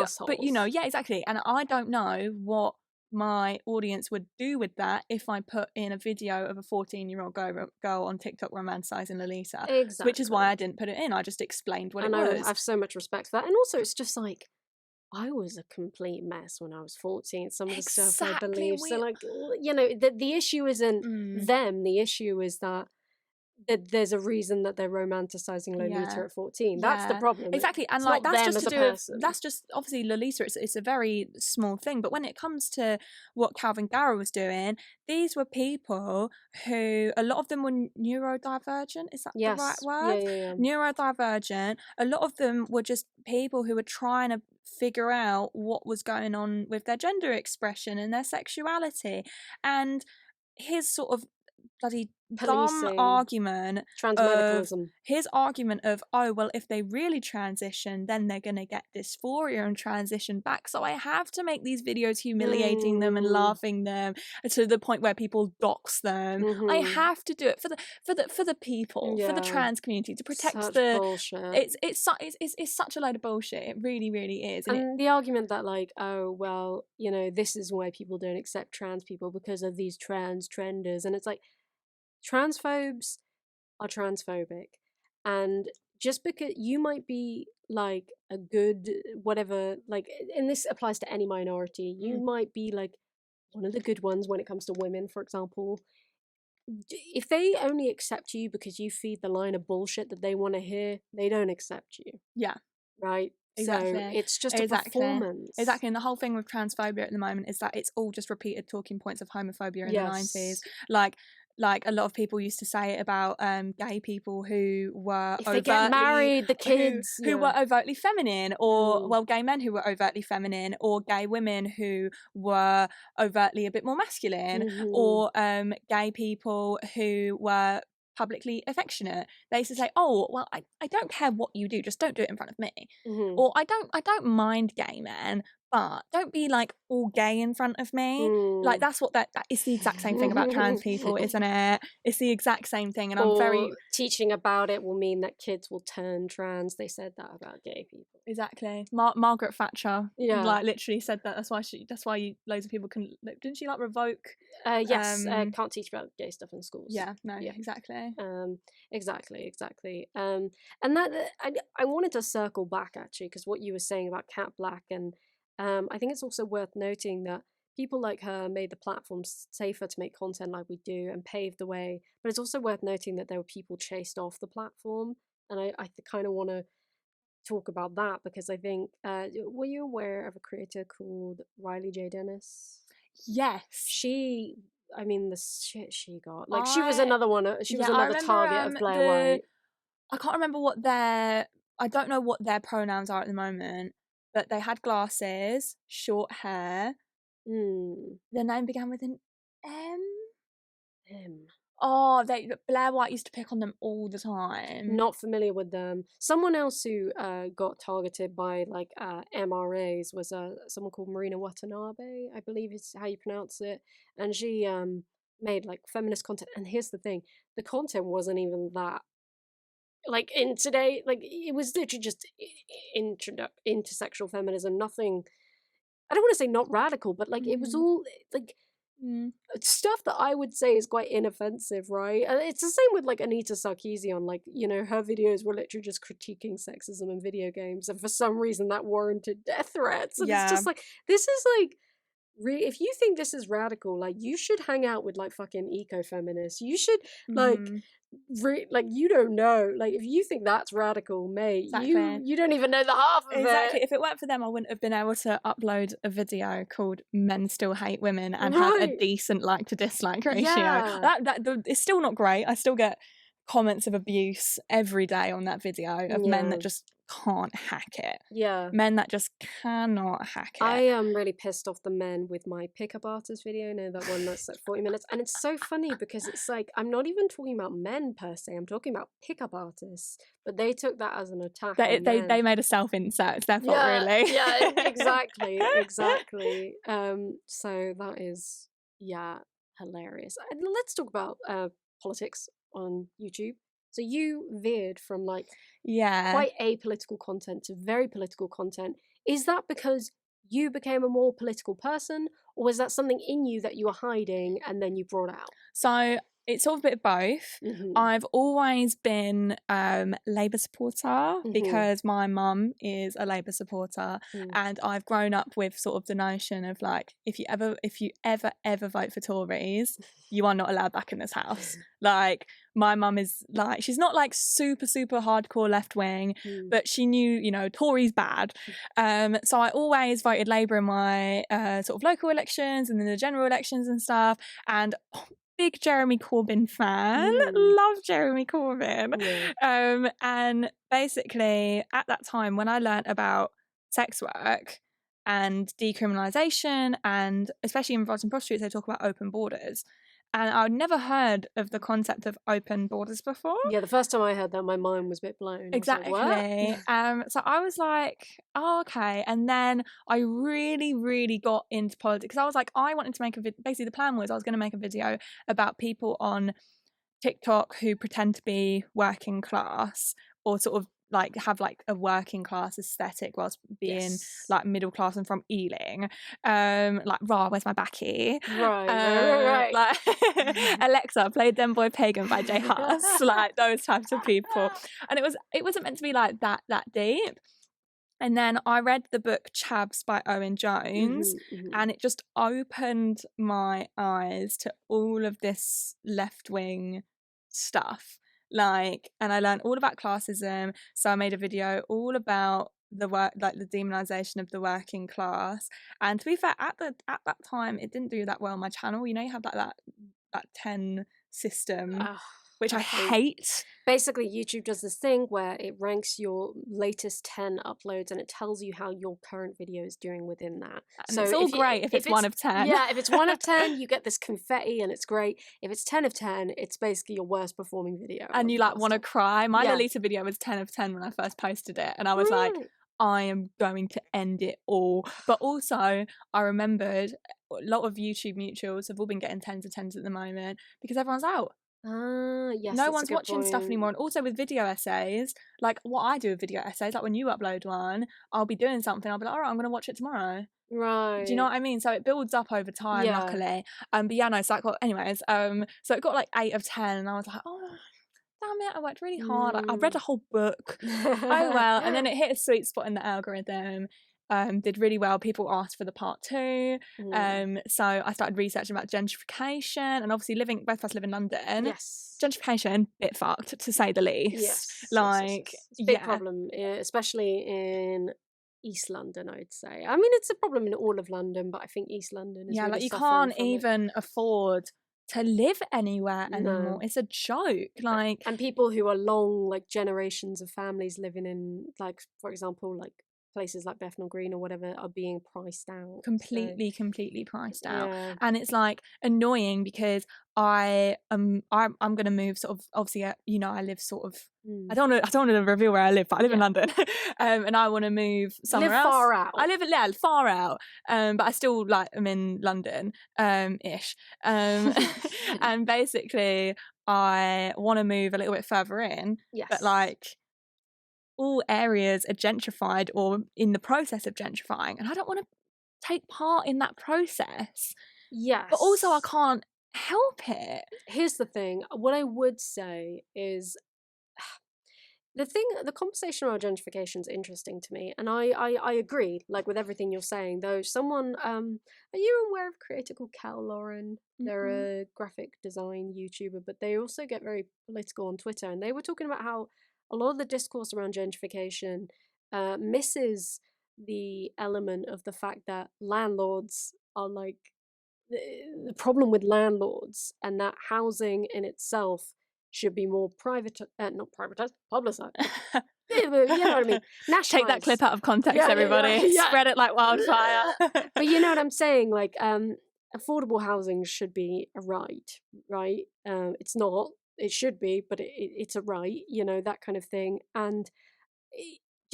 know, assholes. yeah, exactly. And I don't know what my audience would do with that if I put in a video of a 14-year-old girl on TikTok romanticizing Lolita. Exactly. Which is why I didn't put it in. I just explained what and it I was. have so much respect for that. And also, it's just like, I was a complete mess when I was 14. Some of the stuff I Exactly. believe. So, like, the issue isn't them. The issue is that there's a reason that they're romanticizing Lolita at 14. That's the Yeah, problem. exactly. And It's like not that's them just as to a do with person. that's just obviously Lolita, it's a very small thing. But when it comes to what Calvin Garrow was doing, these were people who a lot of them were neurodivergent. Is that the right Yes. word? Yeah. Neurodivergent. A lot of them were just people who were trying to figure out what was going on with their gender expression and their sexuality. And his sort of bloody dumb Policing. argument of Transmedicalism. oh well, if they really transition then they're gonna get dysphoria and transition back, so I have to make these videos humiliating them and laughing them to the point where people dox them. I have to do it for the people, for the trans community, to protect Such the bullshit. it's such a load of bullshit. It really, really is. And the argument that, like, oh, well, this is why people don't accept trans people because of these trans trenders. And it's like, transphobes are transphobic. And just because you might be like a good whatever, like, and this applies to any minority, you might be like one of the good ones when it comes to women, for example. If they only accept you because you feed the line of bullshit that they want to hear, they don't accept you. Yeah. Right? Exactly. So it's just a performance. Exactly. And the whole thing with transphobia at the moment is that it's all just repeated talking points of homophobia in the 90s. Like a lot of people used to say about gay people who were if they get married, the kids who were overtly feminine, or well, gay men who were overtly feminine, or gay women who were overtly a bit more masculine, or gay people who were publicly affectionate. They used to say, oh well, I don't care what you do, just don't do it in front of me. Or I don't mind gay men, but don't be like all gay in front of me. Like that's what that it's the exact same thing about trans people, isn't it? It's the exact same thing, and I'm very teaching about it will mean that kids will turn trans. They said that about gay people. Exactly. Margaret Thatcher, like literally said that. That's why loads of people can. Didn't she like revoke? Yes, can't teach about gay stuff in schools. Yeah, no, yeah, exactly. Exactly. And that I wanted to circle back actually, because what you were saying about Cat Black, and I think it's also worth noting that people like her made the platform safer to make content like we do and paved the way. But it's also worth noting that there were people chased off the platform, and I kind of want to talk about that because I think were you aware of a creator called Riley J. Dennis? Yes. I mean, the shit she got. Like, she was another one. She was another target of Blair White. I can't remember I don't know what their pronouns are at the moment, but they had glasses, short hair. Their name began with an M. M. Oh, Blair White used to pick on them all the time. Not familiar with them. Someone else who got targeted by like MRAs was someone called Marina Watanabe, I believe is how you pronounce it, and she made like feminist content. And here's the thing: the content wasn't even that. Like in today, like it was literally just intersexual feminism. Nothing. I don't want to say not radical, but like it was all like. Stuff that I would say is quite inoffensive, right? And it's the same with like Anita Sarkeesian. Like, you know, her videos were literally just critiquing sexism in video games, and for some reason that warranted death threats. And it's just like, this is like, if you think this is radical, like you should hang out with like fucking eco-feminists. You should like like you don't know, like if you think that's radical, mate, you don't even know the half of it. If it weren't for them, I wouldn't have been able to upload a video called "Men Still Hate Women" and have a decent like to dislike ratio. That it's still not great. I still get comments of abuse every day on that video of men that just can't hack it. Men that just cannot hack it. I am really pissed off the men with my pickup artist video. You know, that one that's like 40 minutes, and it's so funny because it's like I'm not even talking about men per se. I'm talking about pickup artists, but they took that as an attack. They made a self-insert. It's their fault, really. Yeah, exactly. So that is hilarious. Let's talk about politics on YouTube. So you veered from like quite apolitical content to very political content. Is that because you became a more political person, or was that something in you that you were hiding and then you brought out? So it's sort of a bit of both. I've always been Labour supporter because my mum is a Labour supporter, and I've grown up with sort of the notion of like if you ever vote for Tories, you are not allowed back in this house. Like my mum is like, she's not like super hardcore left wing, but she knew, you know, Tories bad. So I always voted Labour in my sort of local elections and then the general elections and stuff. And big Jeremy Corbyn fan. Love Jeremy Corbyn. And basically at that time when I learnt about sex work and decriminalisation, and especially in regards to prostitutes, they talk about open borders. And I'd never heard of the concept of open borders before. Yeah, the first time I heard that, my mind was a bit blown. Exactly. So I was like, oh, okay. And then I really got into politics because I was like, I wanted to make a video. Basically, the plan was I was going to make a video about people on TikTok who pretend to be working class or sort of like have like a working class aesthetic whilst being like middle class and from Ealing, like where's my backy, right. Like Alexa played Them Boy Pagan by Jay Huss, like those types of people. And it wasn't meant to be like that deep. And then I read the book Chabs by Owen Jones, and it just opened my eyes to all of this left-wing stuff. Like, and I learned all about classism. So I made a video all about the demonization of the working class. And to be fair, at that time, it didn't do that well on my channel. You know, you have like that 10 system, which I hate. Basically, YouTube does this thing where it ranks your latest 10 uploads and it tells you how your current video is doing within that. And so it's all great if it's 1 of 10. Yeah, if it's 1 of 10, you get this confetti and it's great. If it's 10 of 10, it's basically your worst performing video. And you like want to cry. My Lolita video was 10 of 10 when I first posted it. And I was like, I am going to end it all. But also, I remembered a lot of YouTube mutuals have all been getting tens of tens at the moment because everyone's out. Ah, yes, No that's a one's good watching stuff point. anymore. And also with video essays, like what I do with video essays, like when you upload one, I'll be doing something, I'll be like, all right, I'm going to watch it tomorrow. Do you know Right. what I mean? So it builds up over time, Yeah. luckily. But yeah, no, so anyways, so it got like 8 of 10, and I was like, oh, damn it, I worked really hard. I read a whole book. Oh well. And then it hit a sweet spot in the algorithm. Did really well. People asked for the part 2. So I started researching about gentrification, and obviously both of us live in London. Yes. Gentrification, bit fucked to say the least. Yes. Like, yes. It's a big problem, especially in East London, I'd say. I mean, it's a problem in all of London, but I think East London is really like you suffering can't from it. even afford to live anywhere anymore. No. It's a joke. Like, and people who are long, like generations of families living in, like, for example, like places like Bethnal Green or whatever, are being priced out. completely priced out. Yeah. And it's like annoying because I'm going to move sort of, obviously, you know, I live sort of, I don't want to reveal where I live, but I live in London. And I want to move somewhere else. Far out. I live far out. But I still like am in London ish. And basically I want to move a little bit further in. Yes. But like all areas are gentrified or in the process of gentrifying, and I don't want to take part in that process. Yes. But also I can't help it. Here's the thing. What I would say is the conversation around gentrification is interesting to me, and I agree, like, with everything you're saying, though. Someone, are you aware of a creator called Cal Lauren? They're a graphic design YouTuber, but they also get very political on Twitter, and they were talking about how a lot of the discourse around gentrification misses the element of the fact that landlords are like the problem with landlords, and that housing in itself should be more not privatized, publicized. You know what I mean? Nationalized. Take that clip out of context, everybody. Yeah. Spread it like wildfire. But you know what I'm saying? Like, affordable housing should be a right? It's not. It should be, but it's a right. You know, that kind of thing. And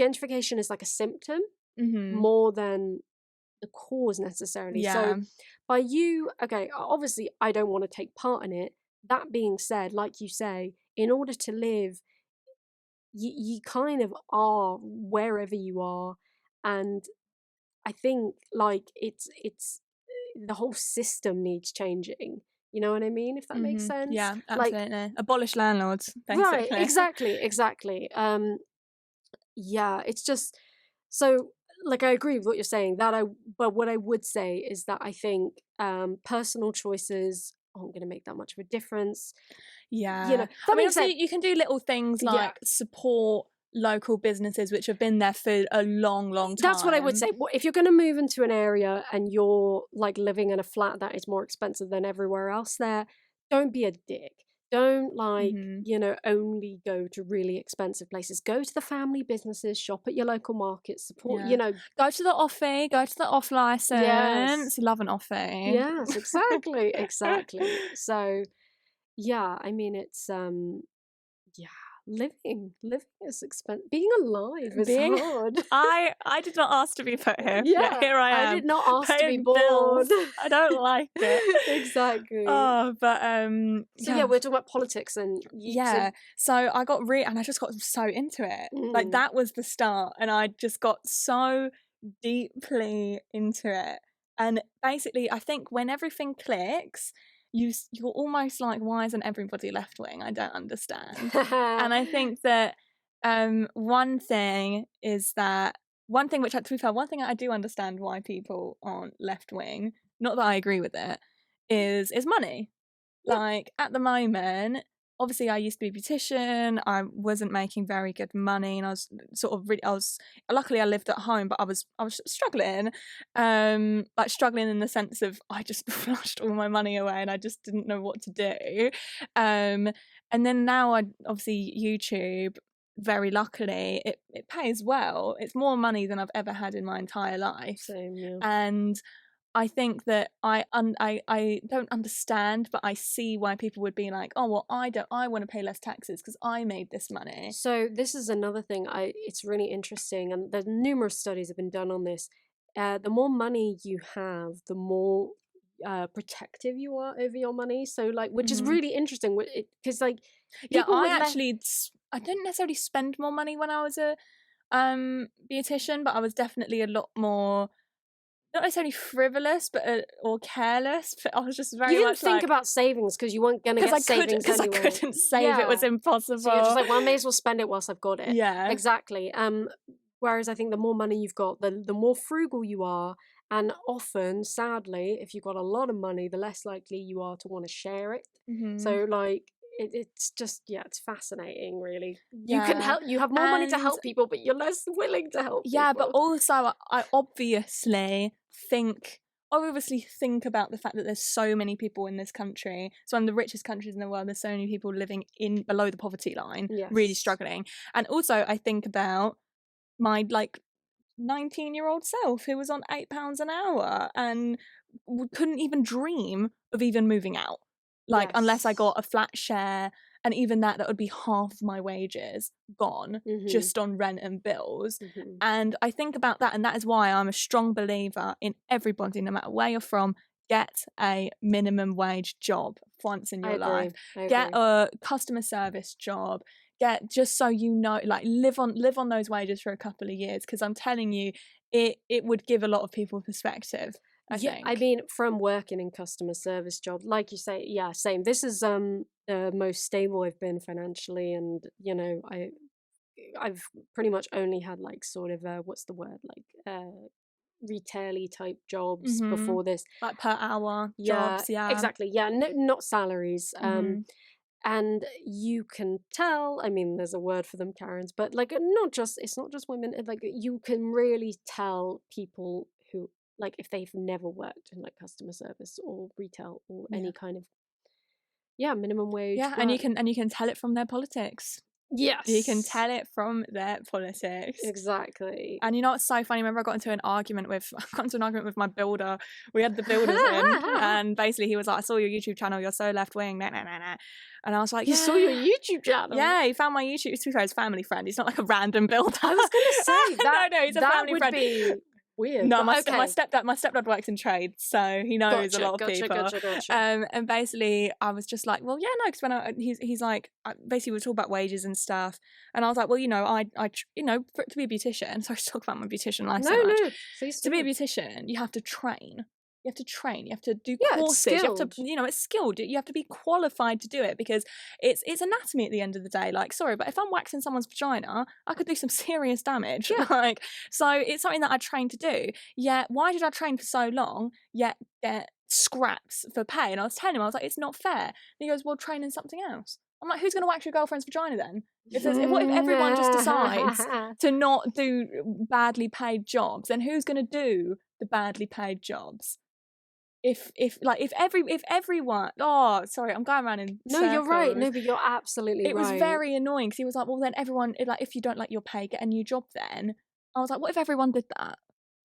gentrification is like a symptom more than the cause necessarily. So by you, okay, obviously I don't want to take part in it. That being said, like you say, in order to live, you kind of are wherever you are. And I think, like, it's the whole system needs changing. You know what I mean? If that makes sense. Yeah, absolutely. Like, abolish landlords, basically. Right, exactly. Yeah, it's just so, like, I agree with what you're saying. But what I would say is that I think personal choices aren't going to make that much of a difference. Yeah, you know, I mean, obviously you can do little things like support local businesses which have been there for a long time. That's what I would say. If you're going to move into an area and you're like living in a flat that is more expensive than everywhere else there, don't be a dick. Don't only go to really expensive places. Go to the family businesses, shop at your local market, support, go to the offie, go to the off license. Yes. Love an offie. Yes, exactly. So yeah, I mean, it's living is expensive. Being alive is hard. I did not ask to be put here. Yeah, here I am. I did not ask to be born. I don't like it. Exactly. Oh, but so yeah, we're talking about politics and so I got and I just got so into it. Like, that was the start, and I just got so deeply into it. And basically, I think when everything clicks, you're almost like, why isn't everybody left wing? I don't understand. And I think that one thing which, to be fair, one thing I do understand why people aren't left wing, not that I agree with it, is money. Like, at the moment, obviously I used to be a beautician, I wasn't making very good money, and I was sort of luckily I lived at home, but I was struggling, like struggling in the sense of I just flushed all my money away and I just didn't know what to do. And then now obviously YouTube, very luckily, it pays well. It's more money than I've ever had in my entire life. Same, yeah. And I think that I don't understand, but I see why people would be like, oh, well, I want to pay less taxes because I made this money. So this is another thing. It's really interesting, and there's numerous studies have been done on this. The more money you have, the more protective you are over your money. So like, which is really interesting, because like people I didn't necessarily spend more money when I was a beautician, but I was definitely a lot more, not necessarily frivolous, but or careless. But I was just very you didn't much think like, about savings because you weren't gonna get savings anyway. Because I couldn't save, it was impossible. So you're just like, well, I may as well spend it whilst I've got it. Yeah, exactly. Whereas I think the more money you've got, the more frugal you are, and often, sadly, if you've got a lot of money, the less likely you are to want to share it. So like, it's just, it's fascinating, really. You can help, you have more money to help people, but you're less willing to help people. But also I obviously think about the fact that there's so many people in this country. It's one of the richest countries in the world. There's so many people living below the poverty line, really struggling. And also I think about my like 19-year-old self who was on £8 an hour and couldn't even dream of even moving out, like unless I got a flat share, and even that would be half my wages gone just on rent and bills. And I think about that, and that is why I'm a strong believer in everybody, no matter where you're from, get a minimum wage job once in your life. Get a customer service job. Just so you know, like live on those wages for a couple of years, because I'm telling you, it would give a lot of people perspective. I think. I mean, from working in customer service job, like you say, same. This is the most stable I've been financially, and you know, I've pretty much only had like sort of what's the word, like retail-y type jobs before this, like per hour jobs. Exactly. No, not salaries. And you can tell, I mean, there's a word for them, Karens, but like it's not just women, like you can really tell people who, like, if they've never worked in like customer service or retail or any kind of minimum wage work. And you can tell it from their politics. Yes, you can tell it from their politics. Exactly. And you know what's so funny? Remember, I got into an argument with my builder. We had the builders in, and basically he was like, "I saw your YouTube channel. You're so left wing." Nah. And I was like, "You saw your YouTube channel?" Yeah, he found my YouTube. To be fair, his family friend. He's not like a random builder. I was gonna say that. No, he's a family friend. Be weird. No, my stepdad works in trade, so he knows a lot of people. Gotcha. And basically, I was just like, well, yeah, no, because when he's like, basically, we were talking about wages and stuff, and I was like, well, you know, I to be a beautician. Sorry to talk about my beautician life so much. No, please. To be a beautician, you have to train. You have to train. You have to do courses. You have to, it's skilled. You have to be qualified to do it, because it's anatomy at the end of the day. Like, sorry, but if I'm waxing someone's vagina, I could do some serious damage. Yeah. So it's something that I trained to do. Yet, why did I train for so long? Yet get scraps for pay? And I was telling him, I was like, it's not fair. And he goes, well, train in something else. I'm like, who's going to wax your girlfriend's vagina then? What if everyone just decides to not do badly paid jobs? Then who's going to do the badly paid jobs? If everyone, sorry, I'm going around in circles. You're right. No, but you're absolutely right. It was very annoying, because he was like, well, then everyone, like, if you don't like your pay, get a new job then. I was like, what if everyone did that?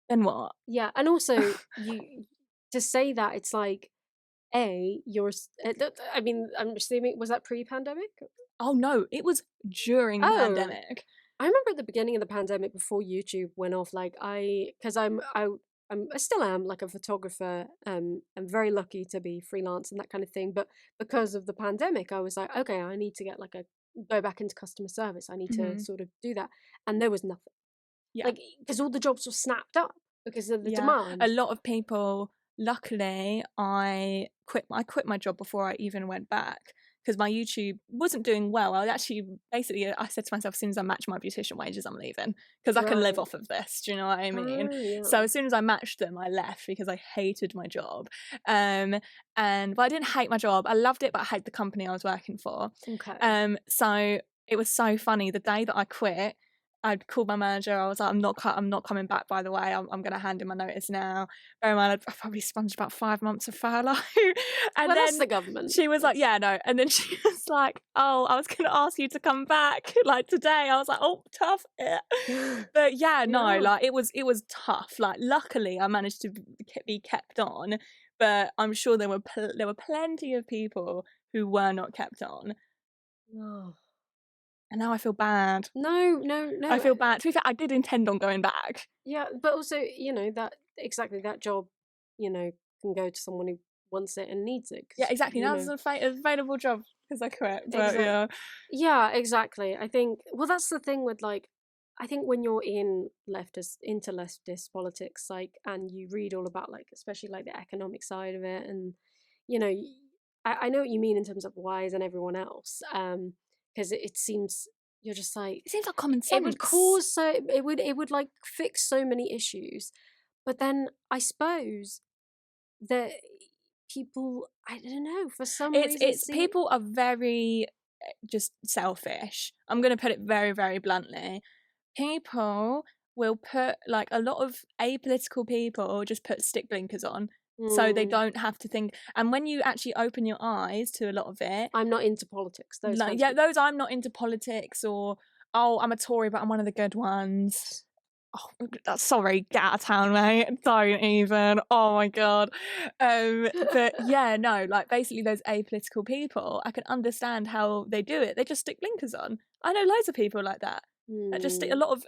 Then what? Yeah, and also, to say that, it's like, I mean, I'm assuming, was that pre-pandemic? Oh, no, it was during the pandemic. I remember at the beginning of the pandemic, before YouTube went off, like, I still am like a photographer. I'm very lucky to be freelance and that kind of thing. But because of the pandemic, I was like, okay, I need to get go back into customer service. I need to sort of do that. And there was nothing. Yeah. Like, because all the jobs were snapped up because of the demand. A lot of people, luckily, I quit my job before I even went back, because my YouTube wasn't doing well. I said to myself, as soon as I match my beautician wages, I'm leaving, because I can live off of this. Do you know what I mean? Yeah. So as soon as I matched them, I left, because I hated my job. But I didn't hate my job. I loved it, but I hated the company I was working for. Okay. So it was so funny. The day that I quit, I'd called my manager. I was like, I'm not coming back, by the way. I'm going to hand in my notice now. Bear in mind, I probably sponged about 5 months of furlough. And then that's the government. She was like, yeah, no. And then she was like, oh, I was going to ask you to come back like today. I was like, oh, tough. But yeah, no, like it was tough. Like luckily I managed to be kept on, but I'm sure there were plenty of people who were not kept on. Oh. And now I feel bad. No. I feel bad. To be fair, I did intend on going back. Yeah, but also, that job, can go to someone who wants it and needs it. Yeah, exactly. Now there's an available job because I quit. But yeah. Yeah, exactly. I think, well, that's the thing with like, I think when you're into leftist politics, like, and you read all about like, especially like the economic side of it, and I know what you mean in terms of why isn't everyone else, because it seems you're just like, it seems like common sense. It would like fix so many issues, but then I suppose that people, I don't know, for some reason, people are very just selfish. I'm going to put it very, very bluntly. People will put, like, a lot of apolitical people just put stick blinkers on so they don't have to think. And when you actually open your eyes to a lot of it, I'm not into politics. I'm not into politics, or I'm a Tory but I'm one of the good ones. Oh, sorry, get out of town, mate. Don't even. Oh my god. But yeah, no, like basically those apolitical people, I can understand how they do it. They just stick blinkers on. I know loads of people like that. Just stick, a lot of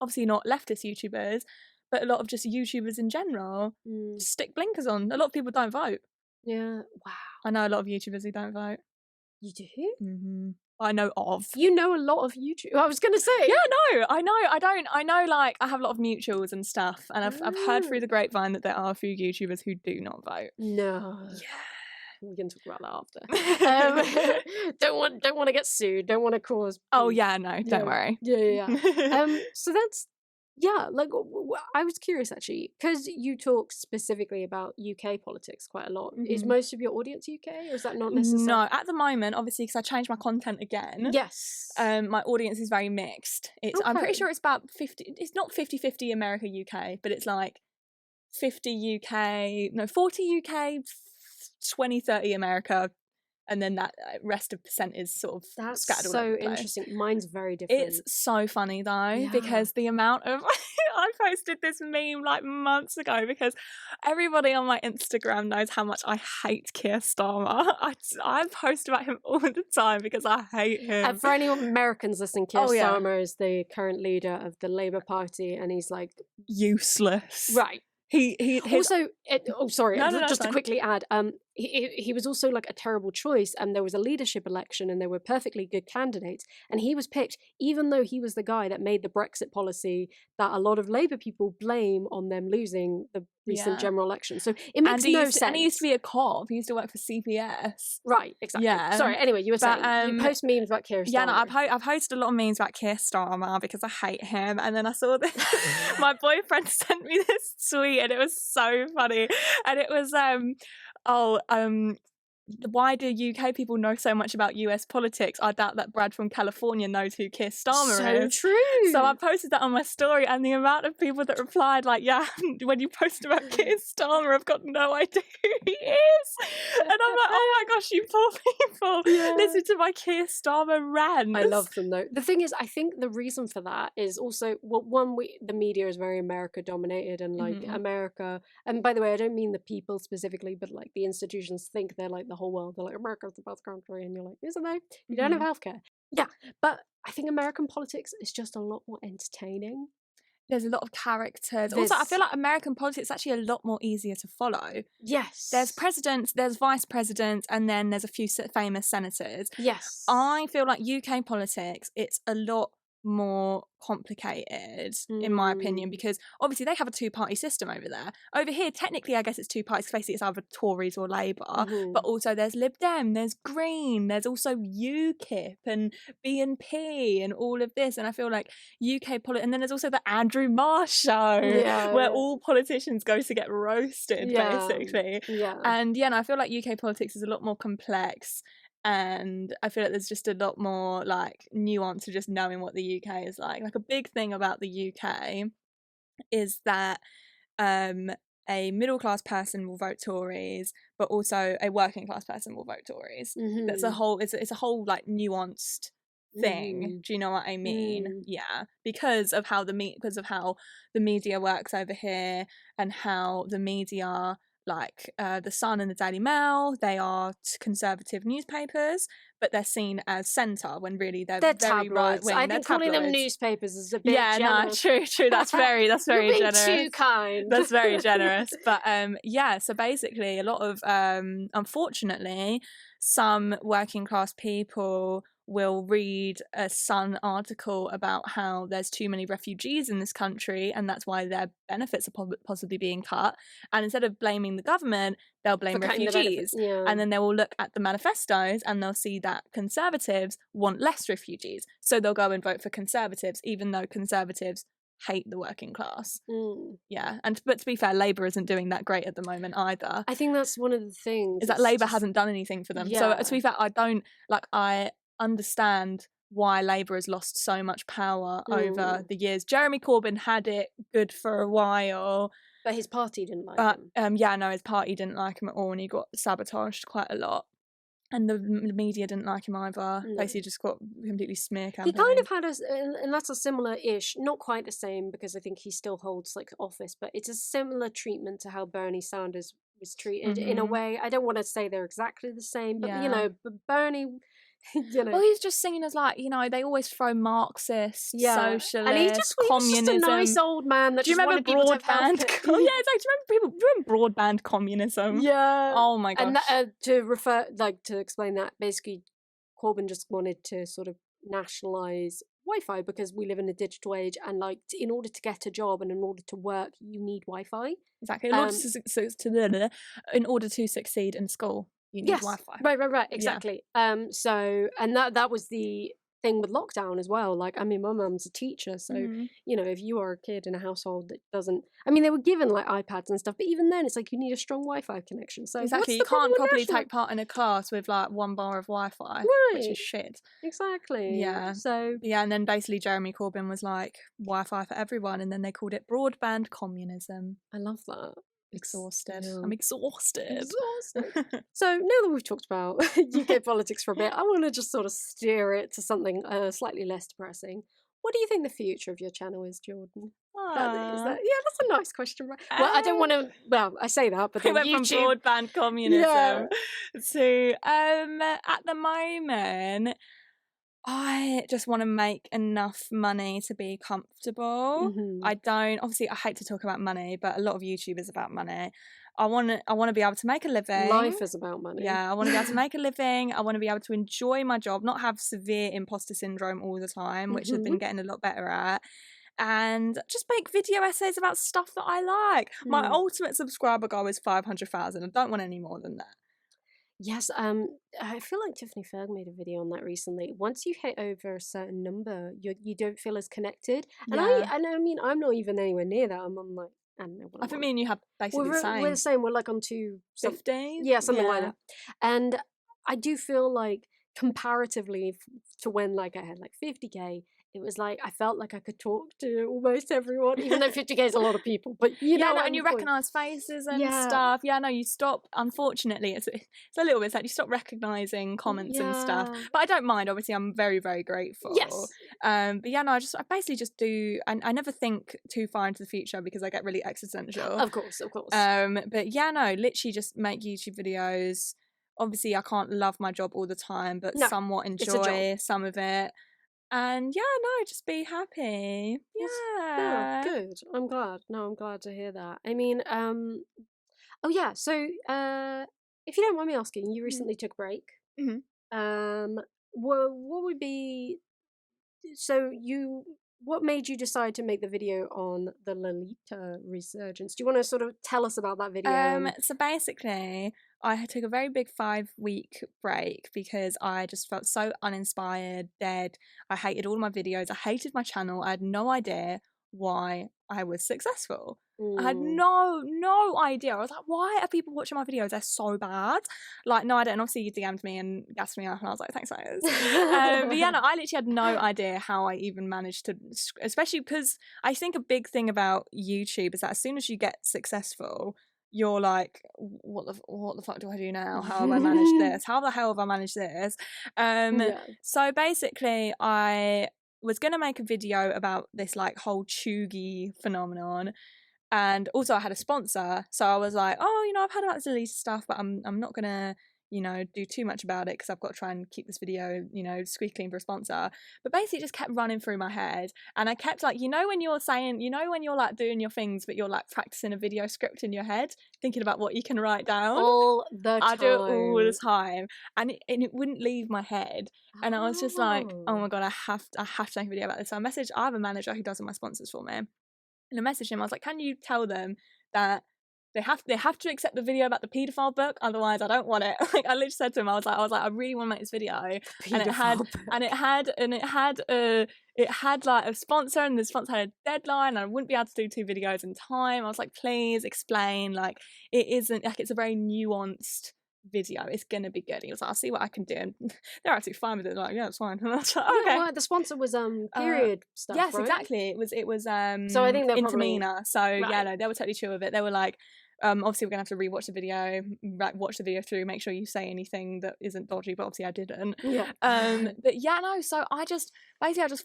obviously not leftist YouTubers, but a lot of just YouTubers in general just stick blinkers on. A lot of people don't vote. Yeah. Wow. I know a lot of YouTubers who don't vote. You do? Mm-hmm. I know of. You know a lot of YouTube. I was going to say. Yeah, no, I know. I know, like, I have a lot of mutuals and stuff, and I've heard through the grapevine that there are a few YouTubers who do not vote. No. Yeah. We can talk about that after. Don't want to get sued. Don't want to cause. Oh yeah, no, don't worry. Yeah. So that's. Yeah, like I was curious actually, because you talk specifically about UK politics quite a lot. Is most of your audience UK, or is that not necessary? No, at the moment, obviously, because I changed my content again. Yes. My audience is very mixed. I'm pretty sure it's about 50. It's not 50-50 America UK, but it's like 40 UK, 20-30 America. And then that rest of percent is sort of scattered all over the place. That's so interesting. Mine's very different. It's so funny though, because the amount of I posted this meme like months ago because everybody on my Instagram knows how much I hate Keir Starmer. I post about him all the time because I hate him. For any Americans listening, Keir Starmer is the current leader of the Labour Party, and he's like useless. Right. He also. Just to fine. Quickly add, he was also like a terrible choice, and there was a leadership election, and there were perfectly good candidates, and he was picked, even though he was the guy that made the Brexit policy that a lot of Labour people blame on them losing the recent general election. So it makes no sense. And he used to be a cop. He used to work for CPS. Right, exactly. Yeah. Sorry. Anyway, you were saying you post memes about Keir Starmer. Yeah, no, I posted a lot of memes about Keir Starmer because I hate him, and then I saw this. My boyfriend sent me this tweet, and it was so funny, and it was why do UK people know so much about US politics? I doubt that Brad from California knows who Keir Starmer is. So true. So I posted that on my story, and the amount of people that replied, like, yeah, when you post about Keir Starmer, I've got no idea who he is. And I'm like, oh my gosh, you poor people. Yeah. Listen to my Keir Starmer rant. I love them though. The thing is, I think the reason for that is also, the media is very America dominated, and like America, and by the way, I don't mean the people specifically, but like the institutions think they're like the whole world. They're like, America's the best country, and you're like, isn't they? You don't have healthcare. Yeah, but I think American politics is just a lot more entertaining. There's a lot of characters. Also, I feel like American politics is actually a lot more easier to follow. Yes. There's presidents, there's vice presidents, and then there's a few famous senators. Yes. I feel like UK politics, it's a lot more complicated in my opinion, because obviously they have a two-party system over there. Over here, technically, I guess it's two parties. Basically, it's either Tories or Labour, but also there's Lib Dem, there's Green, there's also UKIP and BNP and all of this. And I feel like UK politics, and then there's also the Andrew Marr show, where all politicians go to get roasted, basically. Yeah. And I feel like UK politics is a lot more complex. And I feel like there's just a lot more like nuance to just knowing what the UK is like. Like a big thing about the UK is that a middle-class person will vote Tories, but also a working-class person will vote Tories. That's a whole, it's a whole, like, nuanced thing. Do you know what I mean? Yeah, because of how the media works over here, and how the media, like the Sun and the Daily Mail, they are conservative newspapers, but they're seen as centre when really they're very tabloids. right wing. I think calling them newspapers is a bit generous. No, true. That's very You're being generous. too kind. That's very generous. But yeah, so basically a lot of unfortunately, some working class people will read a Sun article about how there's too many refugees in this country and that's why their benefits are possibly being cut, and instead of blaming the government, they'll blame refugees. And then they will look at the manifestos and they'll see that conservatives want less refugees, so they'll go and vote for conservatives even though conservatives hate the working class. Yeah, but to be fair, Labour isn't doing that great at the moment either. I think that's one of the things, is that Labour hasn't done anything for them. So to be fair, I understand why Labour has lost so much power over the years. Jeremy Corbyn had it good for a while, but his party didn't like him. His party didn't like him at all, and he got sabotaged quite a lot. And the media didn't like him either. Basically just got completely smear campaign. He kind of had and that's a similar-ish, not quite the same because I think he still holds like office, but it's a similar treatment to how Bernie Sanders was treated in a way. I don't want to say they're exactly the same, but you know, Bernie, you know. Well, he's just seen as like, you know, they always throw Marxist, socialist, and he's just communism. Just a nice old man that do you just remember wanted broadband? people to yeah, it's like, do you remember broadband communism? Yeah. Oh my gosh. And to explain that, basically, Corbyn just wanted to sort of nationalise Wi-Fi because we live in a digital age, and like in order to get a job and in order to work, you need Wi-Fi. Exactly. In order to succeed in school, you need Wi-Fi. Right, exactly. So, and that was the thing with lockdown as well. Like, I mean, my mum's a teacher, so you know, if you are a kid in a household that doesn't, I mean, they were given like iPads and stuff, but even then, it's like you need a strong Wi-Fi connection. So exactly, you can't properly take part in a class with like 1 bar of Wi-Fi, which is shit. Exactly. Yeah. So yeah, and then basically Jeremy Corbyn was like Wi-Fi for everyone, and then they called it broadband communism. I love that. Exhausted. I'm exhausted. So now that we've talked about UK politics for a bit, I want to just sort of steer it to something slightly less depressing. What do you think the future of your channel is, Jordan? That's a nice question. Well, I don't want to. Well, I say that, but we went YouTube... from broadband communism to at the moment, I just want to make enough money to be comfortable. Obviously I hate to talk about money, but a lot of YouTube is about money. I want to be able to make a living. Life is about money. Yeah, I want to be able to make a living. I want to be able to enjoy my job, not have severe imposter syndrome all the time, which I've been getting a lot better at. And just make video essays about stuff that I like. My ultimate subscriber goal is 500,000. I don't want any more than that. Yes, I feel like Tiffany Ferg made a video on that recently. Once you hit over a certain number, you don't feel as connected. And I mean, I'm not even anywhere near that. I'm on like, I don't know what I think me and you have basically the same. We're the same. We're like on 250. Yeah, something like that. And I do feel like comparatively to when like I had like 50k, it was like I felt like I could talk to almost everyone, even though 50k is a lot of people. But you know, and you recognise faces and stuff. Yeah, no, you stop. Unfortunately, it's a little bit sad. You stop recognising comments and stuff. But I don't mind. Obviously, I'm very, very grateful. Yes. But yeah, no, I basically just do. I never think too far into the future because I get really existential. Of course. But yeah, no, literally just make YouTube videos. Obviously, I can't love my job all the time, but somewhat enjoy some of it. And just be happy. Yeah. Good. I'm glad. No, I'm glad to hear that. I mean, so if you don't mind me asking, you recently took a break. What would be, what made you decide to make the video on the Lolita resurgence? Do you want to sort of tell us about that video? So basically, I took a very big 5-week break because I just felt so uninspired, dead. I hated all my videos. I hated my channel. I had no idea why I was successful. I had Mm. no idea. I was like, why are people watching my videos? They're so bad. Like, no idea. And obviously you DM'd me and gassed me up, and I was like, thanks, guys. But yeah, no, I literally had no idea how I even managed to, especially because I think a big thing about YouTube is that as soon as you get successful, you're like, what the fuck do I do now? How have I managed this? How the hell have I managed this? Yeah. So basically I was gonna make a video about this like whole chuggy phenomenon, and also I had a sponsor, so I was like, oh, you know, I've heard about this Elisa stuff, but I'm not gonna, you know, do too much about it because I've got to try and keep this video, you know, squeaky clean for a sponsor. But basically it just kept running through my head, and I kept like, you know, when you're saying, you know, when you're like doing your things but you're like practicing a video script in your head, thinking about what you can write down. All the time. I do it all the time, and it wouldn't leave my head, and I was just like, oh my god, I have to make a video about this. So I have a manager who does all my sponsors for me, and I messaged him. I was like, can you tell them that they have to accept the video about the paedophile book, otherwise I don't want it. Like, I literally said to him, I was like, I really want to make this video, and it had like a sponsor, and the sponsor had a deadline, and I wouldn't be able to do 2 videos in time. I was like, please explain, like, it isn't like, it's a very nuanced video, it's gonna be good. He was like, I'll see what I can do, and they're absolutely fine with it. Like, yeah, it's fine. And I was like, okay. Yeah, well, the sponsor was period stuff. Yes, right? exactly. It was So I think they're intermina. So right. yeah, no, they were totally chill with it. They were like, obviously we're gonna have to rewatch the video, watch the video through, make sure you say anything that isn't dodgy, but obviously I didn't. Yeah. But yeah, no, so I just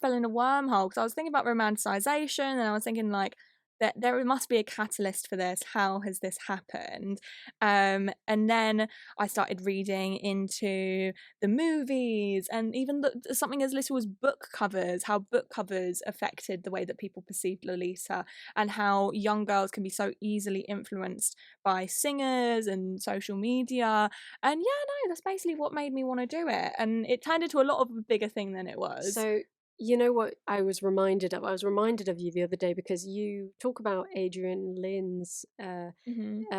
fell in a wormhole because I was thinking about romanticization, and I was thinking like, that there must be a catalyst for this. How has this happened? And then I started reading into the movies, and even something as little as book covers, how book covers affected the way that people perceived Lolita, and how young girls can be so easily influenced by singers and social media. And yeah, no, that's basically what made me want to do it, and it turned into a lot of a bigger thing than it was. So you know what I was reminded of? I was reminded of you the other day because you talk about Adrian Lynn's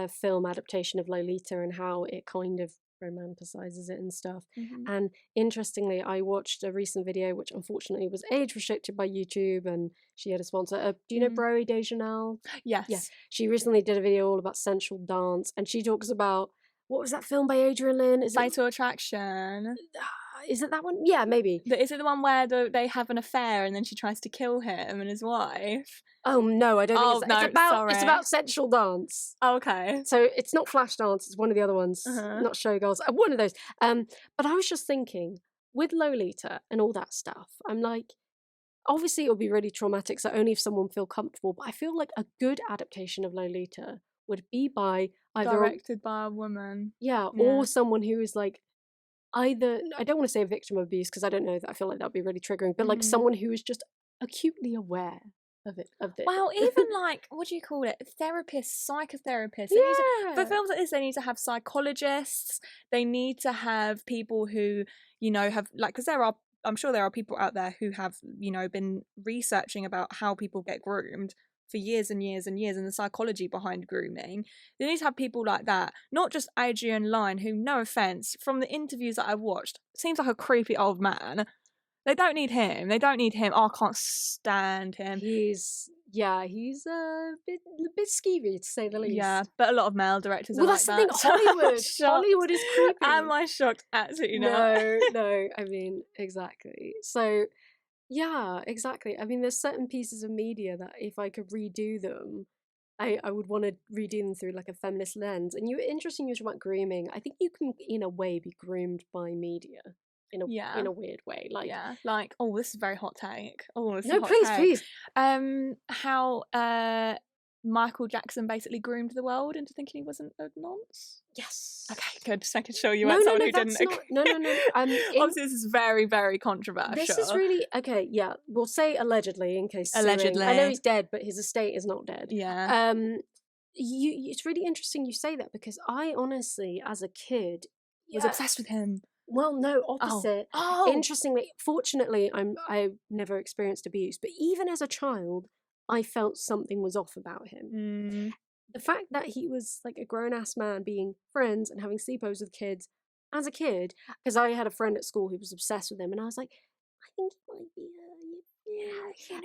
film adaptation of Lolita and how it kind of romanticizes it and stuff. And interestingly, I watched a recent video which unfortunately was age restricted by YouTube, and she had a sponsor. Do you know Broe Dejanel? Yes. Yeah. She recently did a video all about sensual dance, and she talks about, what was that film by Adrian Lynn? Fatal Attraction. Is it that one? Yeah, maybe. Is it the one where they have an affair and then she tries to kill him and his wife? Oh no, I don't think it's about. Sorry. It's about sensual dance. Oh, okay. So it's not Flash Dance. It's one of the other ones. Not Showgirls. One of those. But I was just thinking, with Lolita and all that stuff, I'm like, obviously it would be really traumatic, so only if someone feel comfortable. But I feel like a good adaptation of Lolita would be by either directed by a woman. Yeah, or someone who is like, either, I don't want to say a victim of abuse because I don't know, that I feel like that'd be really triggering, but like someone who is just acutely aware of it. Well, even like, what do you call it? Therapists, psychotherapists. Yeah. For films like this, they need to have psychologists. They need to have people who, you know, have like, because I'm sure there are people out there who have, you know, been researching about how people get groomed for years and years and years, and the psychology behind grooming. They need to have people like that, not just Adrian Lyne, who, no offense, from the interviews that I watched, seems like a creepy old man. They don't need him. Oh, I can't stand him. He's a bit skeevy, to say the least. Yeah, but a lot of male directors are like that. Well, that's the thing, Hollywood is creepy. Am I shocked? Absolutely not. No, I mean, exactly. So yeah, exactly. I mean, there's certain pieces of media that if I could redo them, I would want to redo them through like a feminist lens. And interesting you talk about grooming. I think you can, in a way, be groomed by media in a weird way. Like, oh, this is a very hot take. Oh, this is no, a hot please. How Michael Jackson basically groomed the world into thinking he wasn't a nonce. Yes. Okay, good. Just making sure you weren't someone who didn't agree. No. Obviously, this is very, very controversial. This is really okay. Yeah, we'll say allegedly in case. Allegedly, I know he's dead, but his estate is not dead. Yeah. It's really interesting you say that because I honestly, as a kid, was obsessed with him. Well, no, opposite. Oh. Interestingly, fortunately, I've never experienced abuse, but even as a child, I felt something was off about him. The fact that he was like a grown-ass man being friends and having sleepovers with kids as a kid, because I had a friend at school who was obsessed with him, and I was like, I think he might be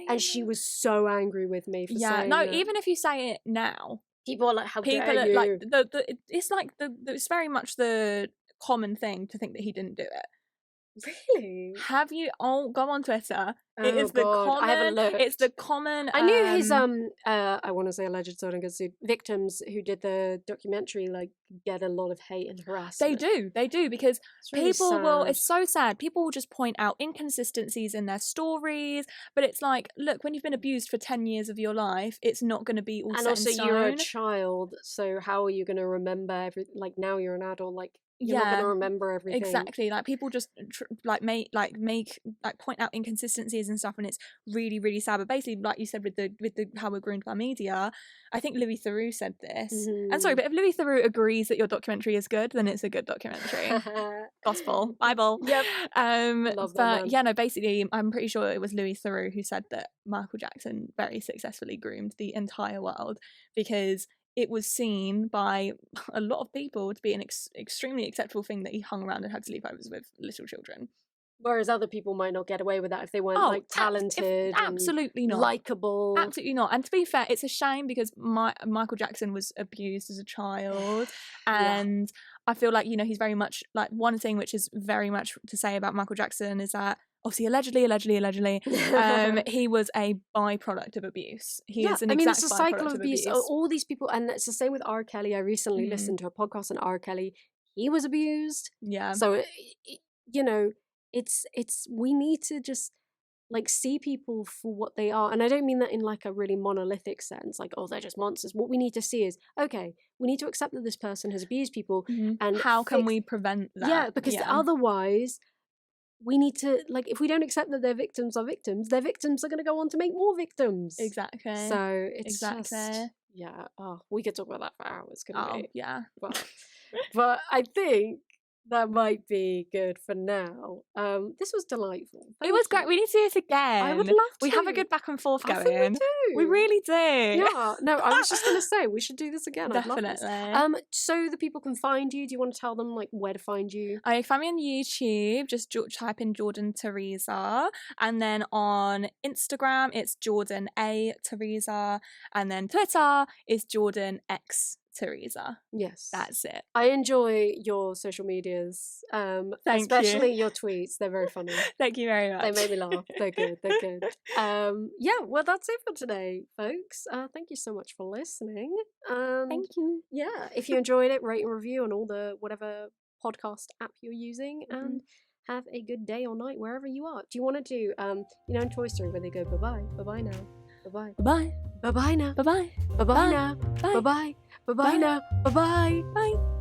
And she was so angry with me for saying no, that. even if you say it now, People are like, how people dare are you? like it's very much the common thing to think that he didn't do it. Really? Have you? Oh, go on Twitter. Oh, It is the God, common. I haven't looked. It's the common. I knew his I want to say alleged sort of victims who did the documentary like get a lot of hate and harassment. They do because It's really people will. sad. It's so sad. People will just point out inconsistencies in their stories, but it's like, look, when you've been abused for 10 years of your life, it's not going to be all And set also in stone. you're a child, so how are you going to remember like now you're an adult, like you're not going to remember everything. Exactly. Like people just point out inconsistencies and stuff, and it's really, really sad. But basically, like you said, with the how we're groomed by media, I think Louis Theroux said this. And sorry, but if Louis Theroux agrees that your documentary is good, then it's a good documentary. Gospel, Bible. Yep. Love that But man. yeah, no, basically, I'm pretty sure it was Louis Theroux who said that Michael Jackson very successfully groomed the entire world, because it was seen by a lot of people to be an extremely acceptable thing that he hung around and had sleepovers with little children. Whereas other people might not get away with that if they weren't like talented, absolutely not, likable. Absolutely not. And to be fair, it's a shame because Michael Jackson was abused as a child, and I feel like, you know, he's very much like, one thing which is very much to say about Michael Jackson is that obviously allegedly he was a byproduct of abuse. He is an exact it's a cycle of abuse. All these people, and it's the same with R. Kelly. I recently listened to a podcast on R. Kelly. He was abused. Yeah. So you know, it's we need to just like see people for what they are, and I don't mean that in like a really monolithic sense, like, oh, they're just monsters. What we need to see is, okay, we need to accept that this person has abused people, and how can we prevent that? Yeah, because otherwise we need to, like, if we don't accept that their victims are victims, their victims are going to go on to make more victims. Exactly. So it's just, we could talk about that for hours, couldn't we? Yeah. But I think that might be good for now. This was delightful. It was great. We need to do this again. I would love to. We have a good back and forth going. I think we do. We really do. Yeah. No, I was just going to say, we should do this again. Definitely. I'd love this. So the people can find you. Do you want to tell them like where to find you? Find me on YouTube. Just type in Jordan Theresa. And then on Instagram, it's Jordan A. Theresa. And then Twitter is Jordan X Teresa. Yes. That's it. I enjoy your social medias. Especially your tweets. They're very funny. Thank you very much. They made me laugh. They're good. They're good. Yeah, well, that's it for today, folks. Thank you so much for listening. Thank you. Yeah, if you enjoyed it, rate and review on all the whatever podcast app you're using, and have a good day or night wherever you are. Do you want to do, in Toy Story where they go, bye-bye, bye-bye now, bye-bye, bye-bye, bye-bye now, bye-bye, bye-bye now, bye-bye, bye-bye now, bye-bye. Bye.